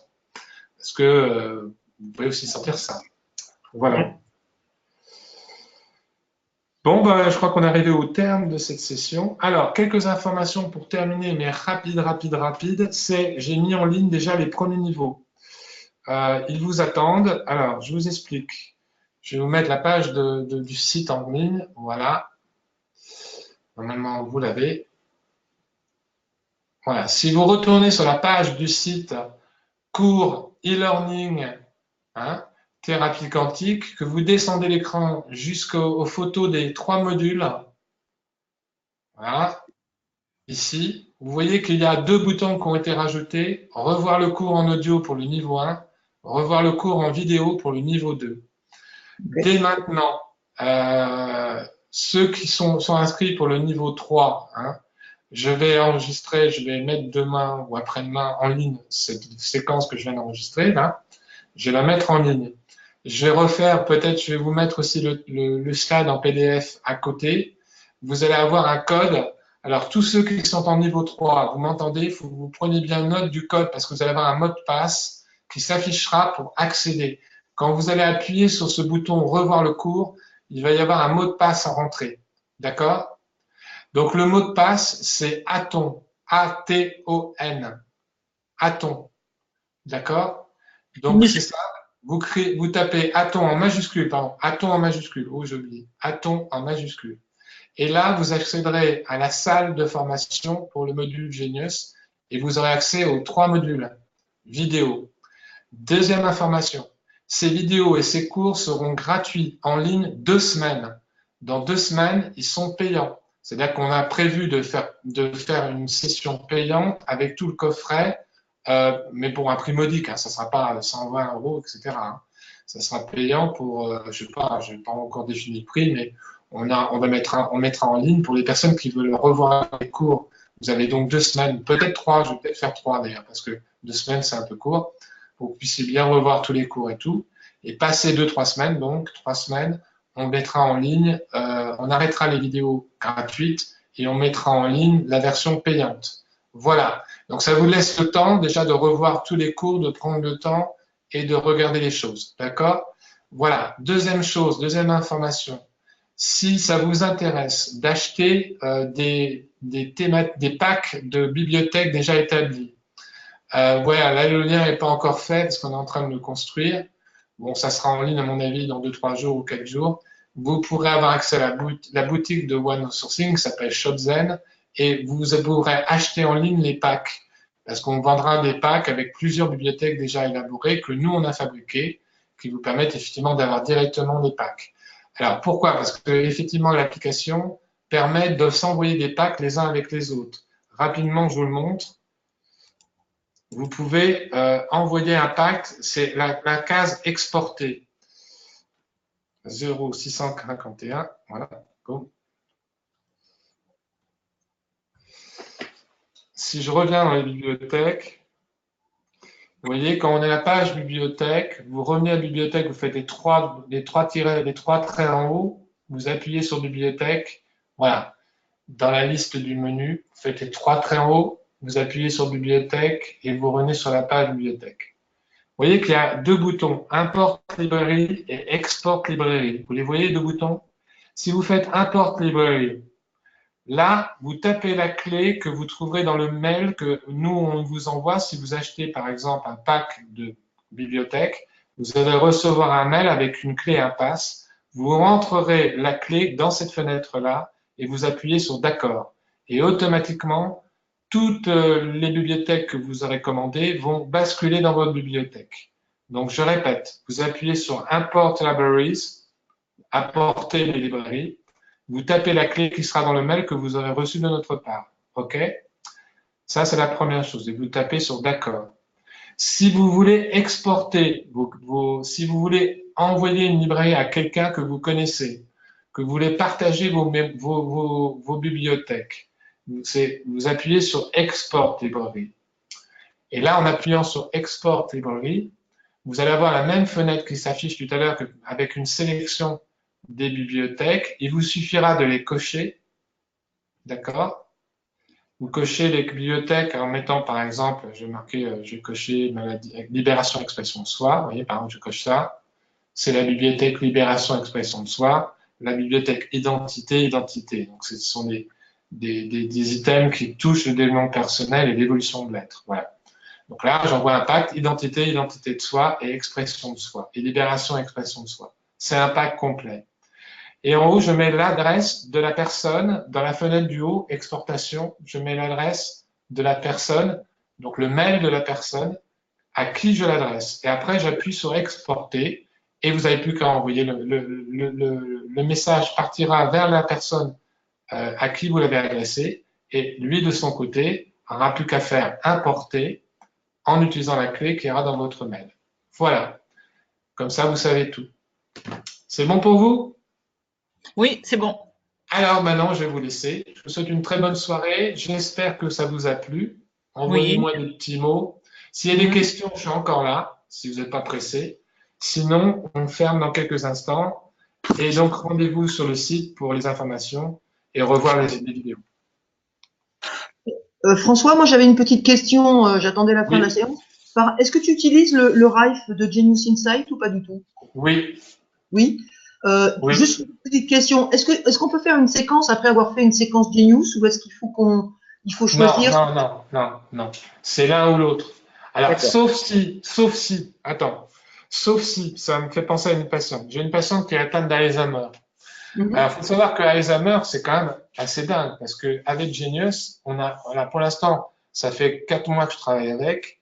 Parce que vous pouvez aussi sortir ça. Voilà. ouais. Bon, ben, je crois qu'on est arrivé au terme de cette session. Alors, quelques informations pour terminer, mais rapide. J'ai mis en ligne déjà les premiers niveaux. Ils vous attendent. Alors, je vous explique. Je vais vous mettre la page du site en ligne. Voilà. Normalement, vous l'avez. Voilà. Si vous retournez sur la page du site cours e-learning, hein, thérapie quantique, que vous descendez l'écran jusqu'aux photos des 3 modules. Voilà. Ici, vous voyez qu'il y a 2 boutons qui ont été rajoutés. Revoir le cours en audio pour le niveau 1, revoir le cours en vidéo pour le niveau 2. Dès maintenant, ceux qui sont inscrits pour le niveau 3, hein, je vais enregistrer, je vais mettre demain ou après-demain en ligne cette séquence que je viens d'enregistrer, là. Je vais la mettre en ligne. Je vais refaire, peut-être je vais vous mettre aussi le slide en PDF à côté. Vous allez avoir un code. Alors, tous ceux qui sont en niveau 3, vous m'entendez, il faut que vous preniez bien note du code parce que vous allez avoir un mot de passe qui s'affichera pour accéder. Quand vous allez appuyer sur ce bouton « Revoir le cours », il va y avoir un mot de passe en rentrée. D'accord? Donc, le mot de passe, c'est ATON. A-T-O-N. ATON. D'accord? Donc, c'est ça. Vous tapez ATON en majuscule, pardon. ATON en majuscule. Oh, j'ai oublié. ATON en majuscule. Et là, vous accéderez à la salle de formation pour le module Genius et vous aurez accès aux 3 modules vidéo. Deuxième information, ces vidéos et ces cours seront gratuits en ligne 2 semaines. Dans 2 semaines, ils sont payants. C'est-à-dire qu'on a prévu de faire une session payante avec tout le coffret, mais pour un prix modique, hein, ça ne sera pas 120 €, etc. Hein. Ça sera payant pour, je n'ai pas encore défini le prix, mais on mettra en ligne pour les personnes qui veulent revoir les cours. Vous avez donc 2 semaines, peut-être 3, je vais peut-être faire 3 d'ailleurs, parce que 2 semaines c'est un peu court, pour que vous puissiez bien revoir tous les cours et tout. Et passer 2-3 semaines, donc 3 semaines, on mettra en ligne, on arrêtera les vidéos gratuites et on mettra en ligne la version payante. Voilà, donc ça vous laisse le temps déjà de revoir tous les cours, de prendre le temps et de regarder les choses, d'accord? Voilà, deuxième chose, deuxième information. Si ça vous intéresse d'acheter des packs de bibliothèques déjà établis, voilà, là le lien n'est pas encore fait parce qu'on est en train de le construire. Bon, ça sera en ligne à mon avis dans 2-3 jours ou 4 jours. Vous pourrez avoir accès à la boutique de One Sourcing qui s'appelle ShopZen et vous pourrez acheter en ligne les packs parce qu'on vendra des packs avec plusieurs bibliothèques déjà élaborées que nous on a fabriquées qui vous permettent effectivement d'avoir directement des packs. Alors pourquoi? Parce que effectivement l'application permet de s'envoyer des packs les uns avec les autres. Rapidement, je vous le montre. Vous pouvez envoyer un pack, c'est la case exporter. 0651, voilà. Go. Si je reviens dans les bibliothèques, vous voyez, quand on est à la page bibliothèque, vous revenez à la bibliothèque, vous faites les trois traits en haut, vous appuyez sur bibliothèque, voilà. Dans la liste du menu, vous faites les 3 traits en haut, vous appuyez sur bibliothèque et vous revenez sur la page bibliothèque. Vous voyez qu'il y a 2 boutons, Import Library et Export Library. Vous les voyez, 2 boutons? Si vous faites Import Library, là, vous tapez la clé que vous trouverez dans le mail que nous, on vous envoie. Si vous achetez, par exemple, un pack de bibliothèque, vous allez recevoir un mail avec une clé impasse. Vous rentrerez la clé dans cette fenêtre-là et vous appuyez sur D'accord. Et automatiquement, toutes les bibliothèques que vous aurez commandées vont basculer dans votre bibliothèque. Donc, je répète, vous appuyez sur Import Libraries, apporter les librairies, vous tapez la clé qui sera dans le mail que vous aurez reçu de notre part. OK? Ça, c'est la première chose. Et vous tapez sur D'accord. Si vous voulez exporter, si vous voulez envoyer une librairie à quelqu'un que vous connaissez, que vous voulez partager vos bibliothèques, vous appuyez sur Export Library. Et là, en appuyant sur Export Library, vous allez avoir la même fenêtre qui s'affiche tout à l'heure avec une sélection des bibliothèques. Il vous suffira de les cocher. D'accord? Vous cochez les bibliothèques en mettant, par exemple, je vais cocher Libération Expression de Soi. Vous voyez, par exemple, je coche ça. C'est la bibliothèque Libération Expression de Soi. La bibliothèque Identité. Donc, ce sont des items qui touchent le développement personnel et l'évolution de l'être. Voilà. Donc là, j'envoie un pack identité de soi et expression de soi. Et libération, expression de soi. C'est un pack complet. Et en haut, je mets l'adresse de la personne. Dans la fenêtre du haut, exportation, je mets l'adresse de la personne, donc le mail de la personne à qui je l'adresse. Et après, j'appuie sur exporter et vous n'avez plus qu'à envoyer le message partira vers la personne à qui vous l'avez adressé et lui, de son côté, n'aura plus qu'à faire importer en utilisant la clé qui ira dans votre mail. Voilà. Comme ça, vous savez tout. C'est bon pour vous? Oui, c'est bon. Alors maintenant, je vais vous laisser. Je vous souhaite une très bonne soirée. J'espère que ça vous a plu. Envoyez-moi des petits mots. S'il y a des questions, je suis encore là, si vous n'êtes pas pressé. Sinon, on ferme dans quelques instants. Et donc, rendez-vous sur le site pour les informations et revoir les vidéos. François, moi j'avais une petite question, j'attendais la fin de la séance. Est-ce que tu utilises le RIFE de Genius Insight ou pas du tout? Oui. Oui. Oui. Juste une petite question. Est-ce qu'on peut faire une séquence après avoir fait une séquence Genius ou est-ce qu'il faut choisir? Non. C'est l'un ou l'autre. Alors, sauf si, ça me fait penser à une patiente. J'ai une patiente qui est atteinte d'Alzheimer. Alors, il faut savoir que Alzheimer, c'est quand même assez dingue parce que avec Genius, voilà, pour l'instant, ça fait 4 mois que je travaille avec.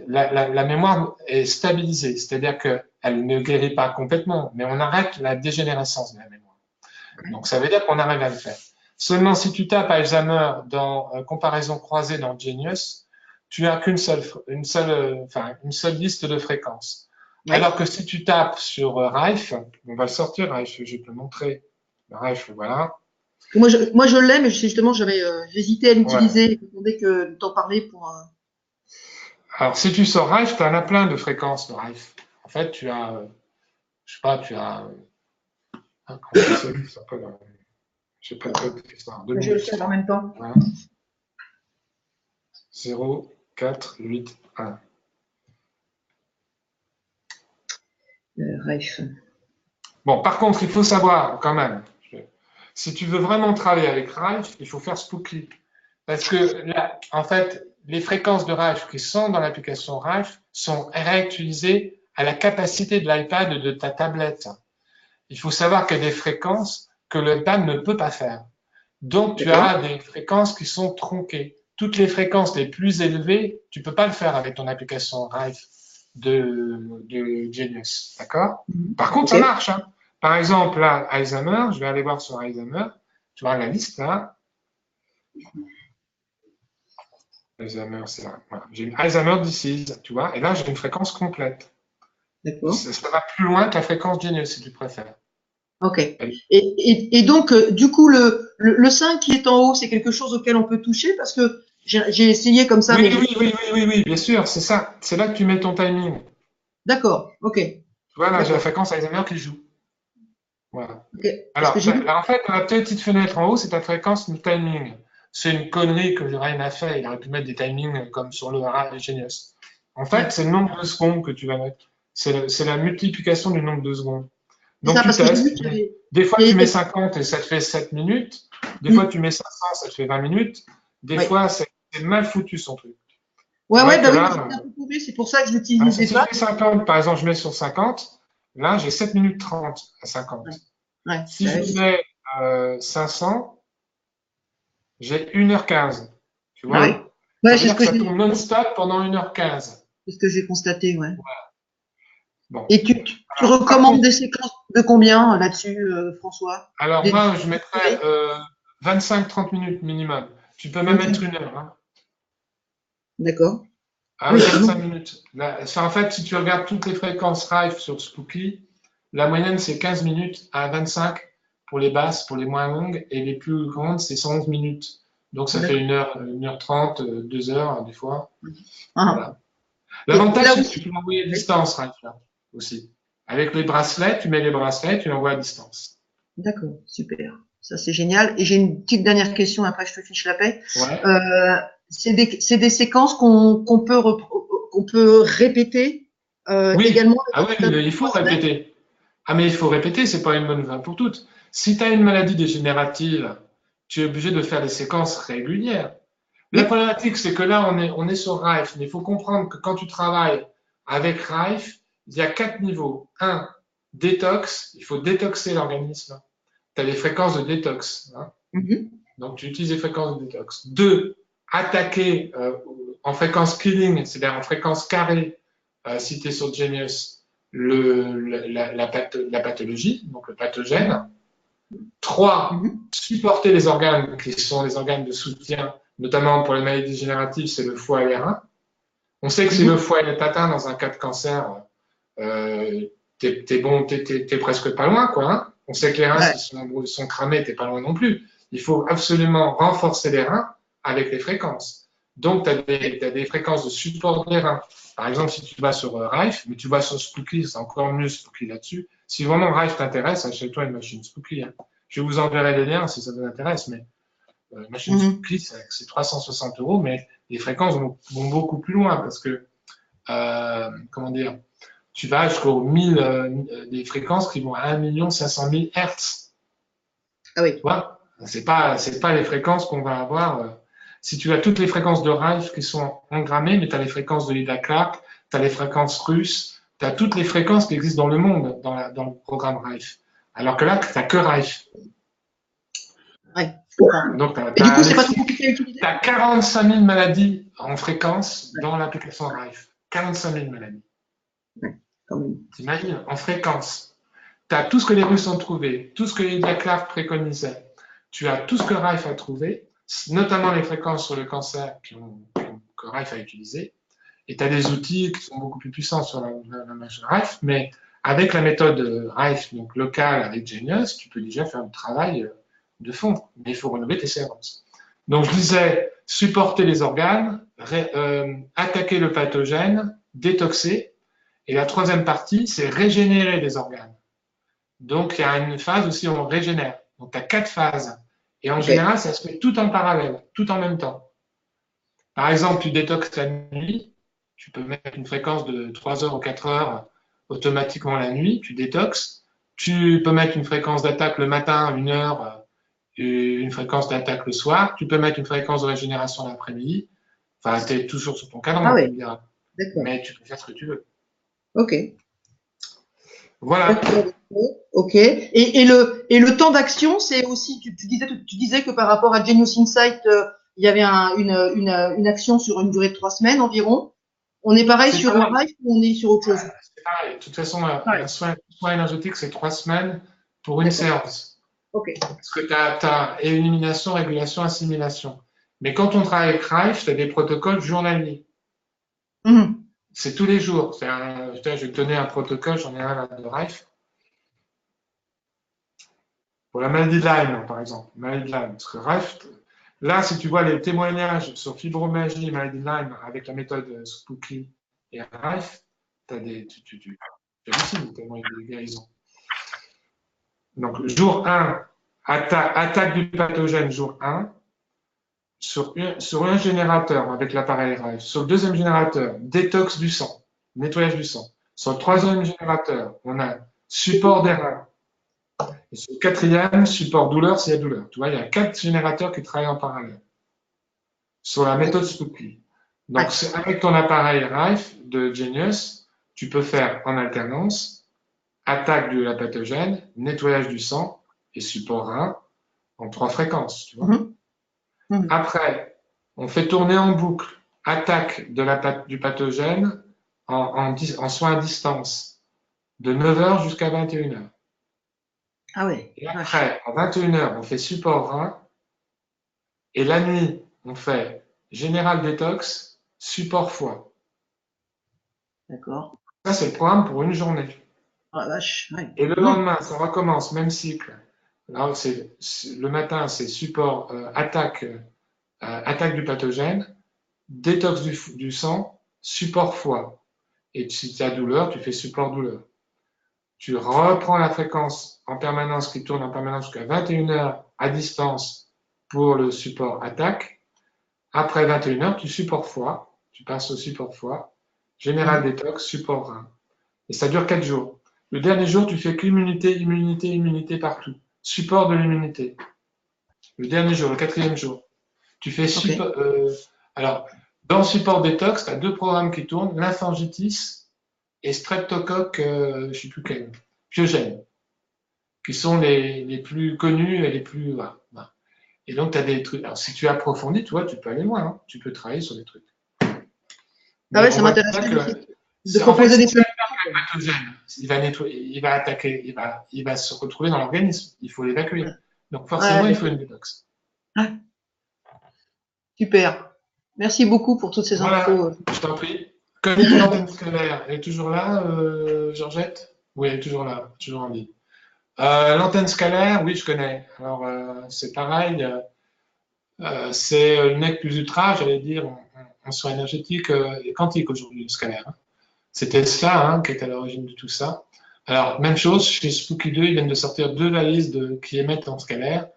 La mémoire est stabilisée, c'est-à-dire qu'elle ne guérit pas complètement, mais on arrête la dégénérescence de la mémoire. Donc, ça veut dire qu'on arrive à le faire. Seulement, si tu tapes Alzheimer dans comparaison croisée dans Genius, tu n'as une seule liste de fréquences. Oui. Alors que si tu tapes sur RIFE, on va le sortir, RIFE, je vais te le montrer. RIFE, voilà. Moi, je l'ai, mais justement, j'hésitais à l'utiliser. Dès que t'en parlais pour. Alors, si tu sors RIFE, tu en as plein de fréquences de RIFE. En fait, tu as, je sais pas, tu as. Comment ça s'appelle? Je sais pas l'histoire. Je vais le faire en même temps. Voilà. 0, 4, 8, 1. RIFE. Bon, par contre, il faut savoir quand même, si tu veux vraiment travailler avec RIFE, il faut faire Spooky. Parce que là, en fait, les fréquences de RIFE qui sont dans l'application RIFE sont réutilisées à la capacité de l'iPad de ta tablette. Il faut savoir qu'il y a des fréquences que l'iPad ne peut pas faire. Donc, tu as des fréquences qui sont tronquées. Toutes les fréquences les plus élevées, tu peux pas le faire avec ton application RIFE de Genius. D'accord? Par contre, ça marche. Hein. Par exemple, là, Alzheimer, je vais aller voir sur Alzheimer. Tu vois la liste là. Alzheimer, c'est là. Voilà. J'ai une Alzheimer disease, tu vois, et là, j'ai une fréquence complète. D'accord. Ça va plus loin que la fréquence Genius, si tu préfères. Ok. Et donc, du coup, le 5 qui est en haut, c'est quelque chose auquel on peut toucher parce que j'ai essayé comme ça. Oui, bien sûr, c'est ça. C'est là que tu mets ton timing. D'accord, ok. Tu vois, là, j'ai la fréquence Alzheimer qui joue. Voilà. Okay. Alors, en fait, la petite fenêtre en haut, c'est ta fréquence de timing. C'est une connerie que Ryan a fait. Il aurait pu mettre des timings comme sur le Genius. En fait, c'est le nombre de secondes que tu vas mettre. C'est la multiplication du nombre de secondes. Donc, tu testes. Des fois, tu mets 50 et ça te fait 7 minutes. Des fois, tu mets 500, ça te fait 20 minutes. Des fois, c'est mal foutu son truc. C'est pour ça que je l'utilise si je fais 50, par exemple, je mets sur 50. Là, j'ai 7 minutes 30 à 50. Si je mets 500, j'ai 1h15. Tu vois? Ça veut dire que ça tourne non-stop pendant 1h15. C'est ce que j'ai constaté, ouais. Voilà. Bon. Et tu recommandes des séquences de combien là-dessus, François? Alors, moi, je mettrais 25-30 minutes minimum. Tu peux même mettre 1 heure. Hein. D'accord. Ah oui, 25 minutes. Là, en fait, si tu regardes toutes les fréquences RIFE sur Spooky, la moyenne, c'est 15 minutes à 25 pour les basses, pour les moins longues, et les plus grandes, c'est 111 minutes. Donc, ça fait 1h30, 2 heures, des fois. Voilà. L'avantage, c'est que tu peux l'envoyer à distance, RIFE, là, aussi. Avec les bracelets, tu mets les bracelets, tu l'envoies à distance. D'accord, super. Ça, c'est génial. Et j'ai une petite dernière question, après je te fiche la paix. Ouais. C'est des séquences qu'on peut répéter également. Ah oui, il faut répéter. Ah, mais il faut répéter, c'est pas une bonne nouvelle pour toutes. Si tu as une maladie dégénérative, tu es obligé de faire des séquences régulières. La problématique, c'est que là, on est sur RIFE, mais il faut comprendre que quand tu travailles avec RIFE, il y a 4 niveaux. 1, détox, il faut détoxer l'organisme. Tu as les fréquences de détox. Hein. Donc, tu utilises les fréquences de détox. 2, attaquer en fréquence killing, c'est-à-dire en fréquence carrée, si tu es sur Genius, la pathologie, donc le pathogène. 3, supporter les organes qui sont les organes de soutien, notamment pour les maladies dégénératives, c'est le foie et les reins. On sait que si le foie est atteint dans un cas de cancer, t'es presque pas loin, quoi. Hein. On sait que les reins, s'ils sont cramés, t'es pas loin non plus. Il faut absolument renforcer les reins avec les fréquences. Donc, tu as des fréquences de support des reins. Par exemple, si tu vas sur Rife, mais tu vas sur Spooky, c'est encore mieux Spooky là-dessus. Si vraiment Rife t'intéresse, achète-toi une machine Spooky. Hein. Je vous enverrai les liens si ça vous intéresse, mais machine Spooky, c'est 360 €, mais les fréquences vont beaucoup plus loin parce que, comment dire, tu vas jusqu'aux 1000, des fréquences qui vont à 1 500 000 Hertz. Ah oui. Tu vois, c'est pas les fréquences qu'on va avoir. Si tu as toutes les fréquences de Rife qui sont engrammées, mais tu as les fréquences de Lida Clark, tu as les fréquences russes, tu as toutes les fréquences qui existent dans le monde, dans le programme Rife. Alors que là, tu n'as que Rife. Ouais, je comprends. Donc, Et du coup, c'est pas trop compliqué à utiliser. Tu as 45 000 maladies en fréquence dans l'application Rife. 45 000 maladies. Ouais, quand même. T'imagines, en fréquence. Tu as tout ce que les Russes ont trouvé, tout ce que Lida Clark préconisait. Tu as tout ce que Rife a trouvé, notamment les fréquences sur le cancer que Rife a utilisé. Et tu as des outils qui sont beaucoup plus puissants sur la machine Rife, mais avec la méthode Rife, donc locale avec Genius, tu peux déjà faire un travail de fond. Mais il faut renouveler tes séances. Donc je disais, supporter les organes, attaquer le pathogène, détoxer. Et la troisième partie, c'est régénérer les organes. Donc il y a une phase aussi où on régénère. Donc tu as 4 phases. Et en général, ça se fait tout en parallèle, tout en même temps. Par exemple, tu détoxes la nuit, tu peux mettre une fréquence de 3 heures ou 4 heures automatiquement la nuit, tu détoxes. Tu peux mettre une fréquence d'attaque le matin, 1 heure, une fréquence d'attaque le soir. Tu peux mettre une fréquence de régénération l'après-midi. Enfin, tu es toujours sur ton cadran, Ah oui. tu me diras. Mais tu peux faire ce que tu veux. Ok. Voilà. Ok. Et le temps d'action, c'est aussi, tu disais que par rapport à Genius Insight, il y avait une action sur une durée de 3 semaines environ. On est pareil sur Rife ou on est sur autre chose? C'est pareil. De toute façon, un soin énergétique, c'est 3 semaines pour une séance. Ok. Parce que tu as élimination, régulation, assimilation. Mais quand on travaille avec Rife, tu as des protocoles journaliers. C'est tous les jours. Je vais te donner un protocole, j'en ai un là de Rife. Pour la maladie de Lyme, par exemple. Maladie de Lyme. Parce que Rife, là, si tu vois les témoignages sur fibromyalgie et maladie de Lyme avec la méthode Spooky et Rife, tu hallucines tellement il y a des guérisons. Donc, jour 1, attaque du pathogène, jour 1. Sur un générateur avec l'appareil Rife. Sur le deuxième générateur, détox du sang, nettoyage du sang. Sur le troisième générateur, on a support des reins. Et sur le quatrième, support douleur s'il y a douleur. Tu vois, il y a 4 générateurs qui travaillent en parallèle. Sur la méthode Spooky. Donc, avec ton appareil Rife de Genius, tu peux faire en alternance attaque de la pathogène, nettoyage du sang et support rein en 3 fréquences. Tu vois. Après, on fait tourner en boucle attaque du pathogène en soins à distance de 9 h jusqu'à 21 h. Ah ouais. Et après, à 21 h, on fait support rein. Et la nuit, on fait général détox, support foie. D'accord. Ça, c'est le programme pour une journée. Oh la vache. Ouais. Et le lendemain, ça recommence, même cycle. Là, le matin, c'est support attaque du pathogène, détox du sang, support foie. Et si tu as douleur, tu fais support douleur. Tu reprends la fréquence en permanence qui tourne en permanence jusqu'à 21 h à distance pour le support attaque. Après 21 h, tu support foie. Tu passes au support foie. Général détox, support rein. Et ça dure 4 jours. Le dernier jour, tu fais qu'immunité partout. Support de l'immunité. Le dernier jour, le 4e jour. Tu fais support. Alors, dans support détox, tu as 2 programmes qui tournent, lymphangitis et streptocoque, je ne sais plus quel, pyogène, qui sont les plus connus et les plus. Voilà. Et donc, tu as des trucs. Alors, si tu approfondis, tu vois, tu peux aller loin. Hein. Tu peux travailler sur des trucs. Ah ouais, ça on voit m'intéresse bien que de proposer des solutions. pathogène, il va nettoyer, il va attaquer, il va se retrouver dans l'organisme. Il faut l'évacuer. Donc forcément, Ouais, il faut une détox. super. Merci beaucoup pour toutes ces Voilà, infos. je t'en prie. Comité d'antenne scalaire, elle est toujours là, Georgette? Oui, elle est toujours là, toujours en ligne. L'antenne scalaire, oui, je connais. Alors, c'est pareil, c'est une nec plus ultra, j'allais dire, en soins énergétiques et quantiques aujourd'hui, le scalaire. Hein. C'est Tesla qui est à l'origine de tout ça. Alors, même chose, chez Spooky 2, ils viennent de sortir 2 valises qui émettent en scalaire.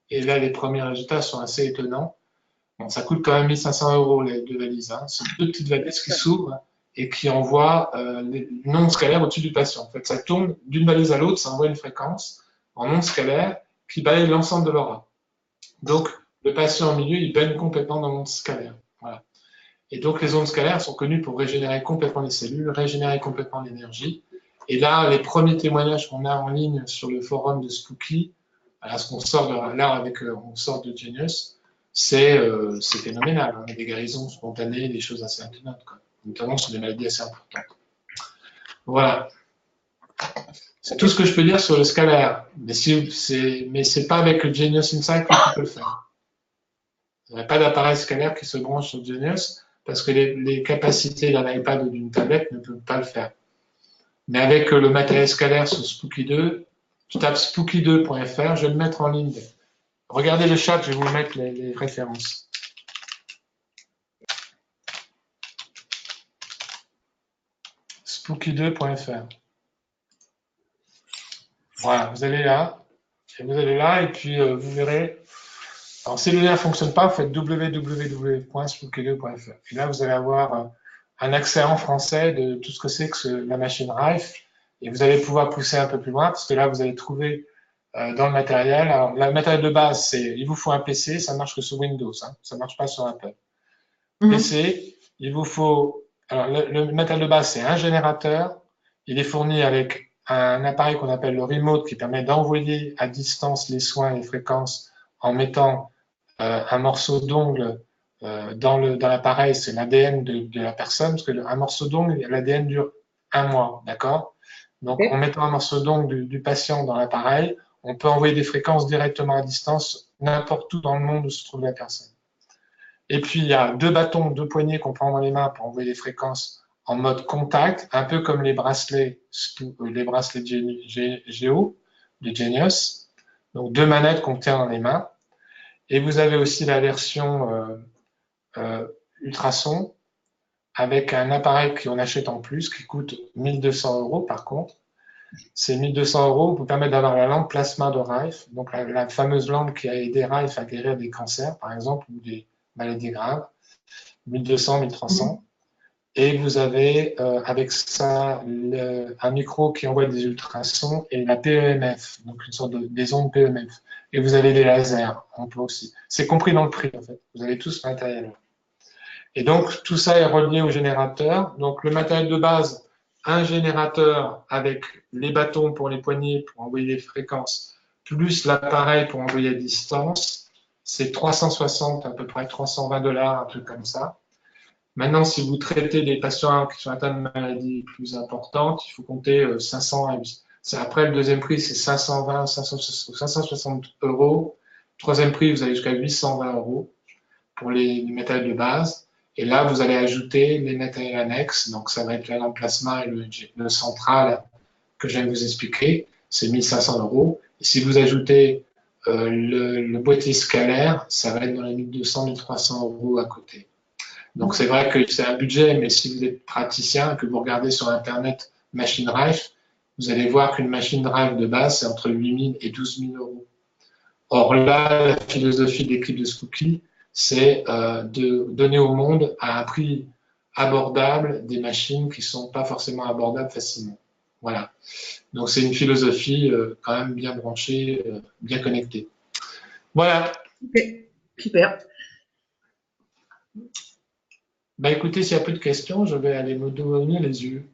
Et là, les premiers résultats sont assez étonnants. Bon, ça coûte quand même 1 500 € les 2 valises. Hein. C'est 2 petites valises qui s'ouvrent et qui envoient les ondes scalaires au-dessus du patient. En fait, ça tourne d'une valise à l'autre, ça envoie une fréquence en ondes scalaires qui balaye l'ensemble de l'aura. Donc, le patient au milieu, il baigne complètement dans l'onde scalaire. Voilà. Et donc, les ondes scalaires sont connues pour régénérer complètement les cellules, régénérer complètement l'énergie. Et là, les premiers témoignages qu'on a en ligne sur le forum de Spooky, là, ce qu'on sort de, là avec, on sort de Genius, c'est phénoménal. On a des guérisons spontanées, des choses assez étonnantes, quoi. Notamment sur des maladies assez importantes. Voilà. C'est tout ce que je peux dire sur le scalaire. Mais c'est pas avec le Genius Insight que tu peux le faire. Il n'y a pas d'appareil scalaire qui se branche sur Genius parce que les capacités d'un iPad ou d'une tablette ne peuvent pas le faire. Mais avec le matériel scalaire sur Spooky 2, tu tapes spooky2.fr, je vais le mettre en ligne. Regardez le chat, je vais vous mettre les références. Spooky2.fr. Voilà, vous allez là, et puis vous verrez. Alors, si le lien ne fonctionne pas, vous faites www.spooky2.fr. Et là, vous allez avoir un accès en français de tout ce que c'est que la machine Rife. Et vous allez pouvoir pousser un peu plus loin, parce que là, vous allez trouver dans le matériel. Alors, le matériel de base, il vous faut un PC, ça marche que sur Windows, hein, ça ne marche pas sur Apple. PC, il vous faut. Alors, le matériel de base, c'est un générateur. Il est fourni avec un appareil qu'on appelle le remote qui permet d'envoyer à distance les soins et les fréquences en mettant un morceau d'ongle dans l'appareil, c'est l'ADN de la personne, parce qu'un morceau d'ongle, l'ADN dure 1 mois, d'accord? Donc, en mettant un morceau d'ongle du patient dans l'appareil, on peut envoyer des fréquences directement à distance n'importe où dans le monde où se trouve la personne. Et puis, il y a 2 bâtons, 2 poignées qu'on prend dans les mains pour envoyer des fréquences en mode contact, un peu comme les bracelets Géo de Genius. Donc, 2 manettes qu'on tient dans les mains. Et vous avez aussi la version ultrason avec un appareil qu'on achète en plus qui coûte 1 200 € par contre. Ces 1 200 € vous permettent d'avoir la lampe plasma de Rife, donc la fameuse lampe qui a aidé Rife à guérir des cancers, par exemple, ou des maladies graves. 1 200, 1 300. Et vous avez avec ça un micro qui envoie des ultrasons et la PEMF, donc une sorte des ondes PEMF. Et vous avez des lasers, on peut aussi. C'est compris dans le prix, en fait. Vous avez tout ce matériel. Et donc, tout ça est relié au générateur. Donc, le matériel de base, un générateur avec les bâtons pour les poignées pour envoyer des fréquences, plus l'appareil pour envoyer à distance, c'est 360, à peu près 320 $, un truc comme ça. Maintenant, si vous traitez des patients qui sont atteints de maladies plus importantes, il faut compter 500 à 800. Après, le deuxième prix, c'est 520, 560 €. Troisième prix, vous allez jusqu'à 820 € pour les matériels de base. Et là, vous allez ajouter les matériels annexes. Donc, ça va être la lampe plasma et le central que je viens de vous expliquer. C'est 1 500 €. Et si vous ajoutez le boîtier scalaire, ça va être dans les 1 200, 1 300 € à côté. Donc, c'est vrai que c'est un budget, mais si vous êtes praticien et que vous regardez sur Internet machine Rife, vous allez voir qu'une machine Rife de base, c'est entre 8 000 et 12 000 €. Or là, la philosophie de l'équipe de Spooky, c'est de donner au monde à un prix abordable des machines qui ne sont pas forcément abordables facilement. Voilà. Donc, c'est une philosophie quand même bien branchée, bien connectée. Voilà. Okay. Super. Bah écoutez, s'il n'y a plus de questions, je vais aller me donner les yeux.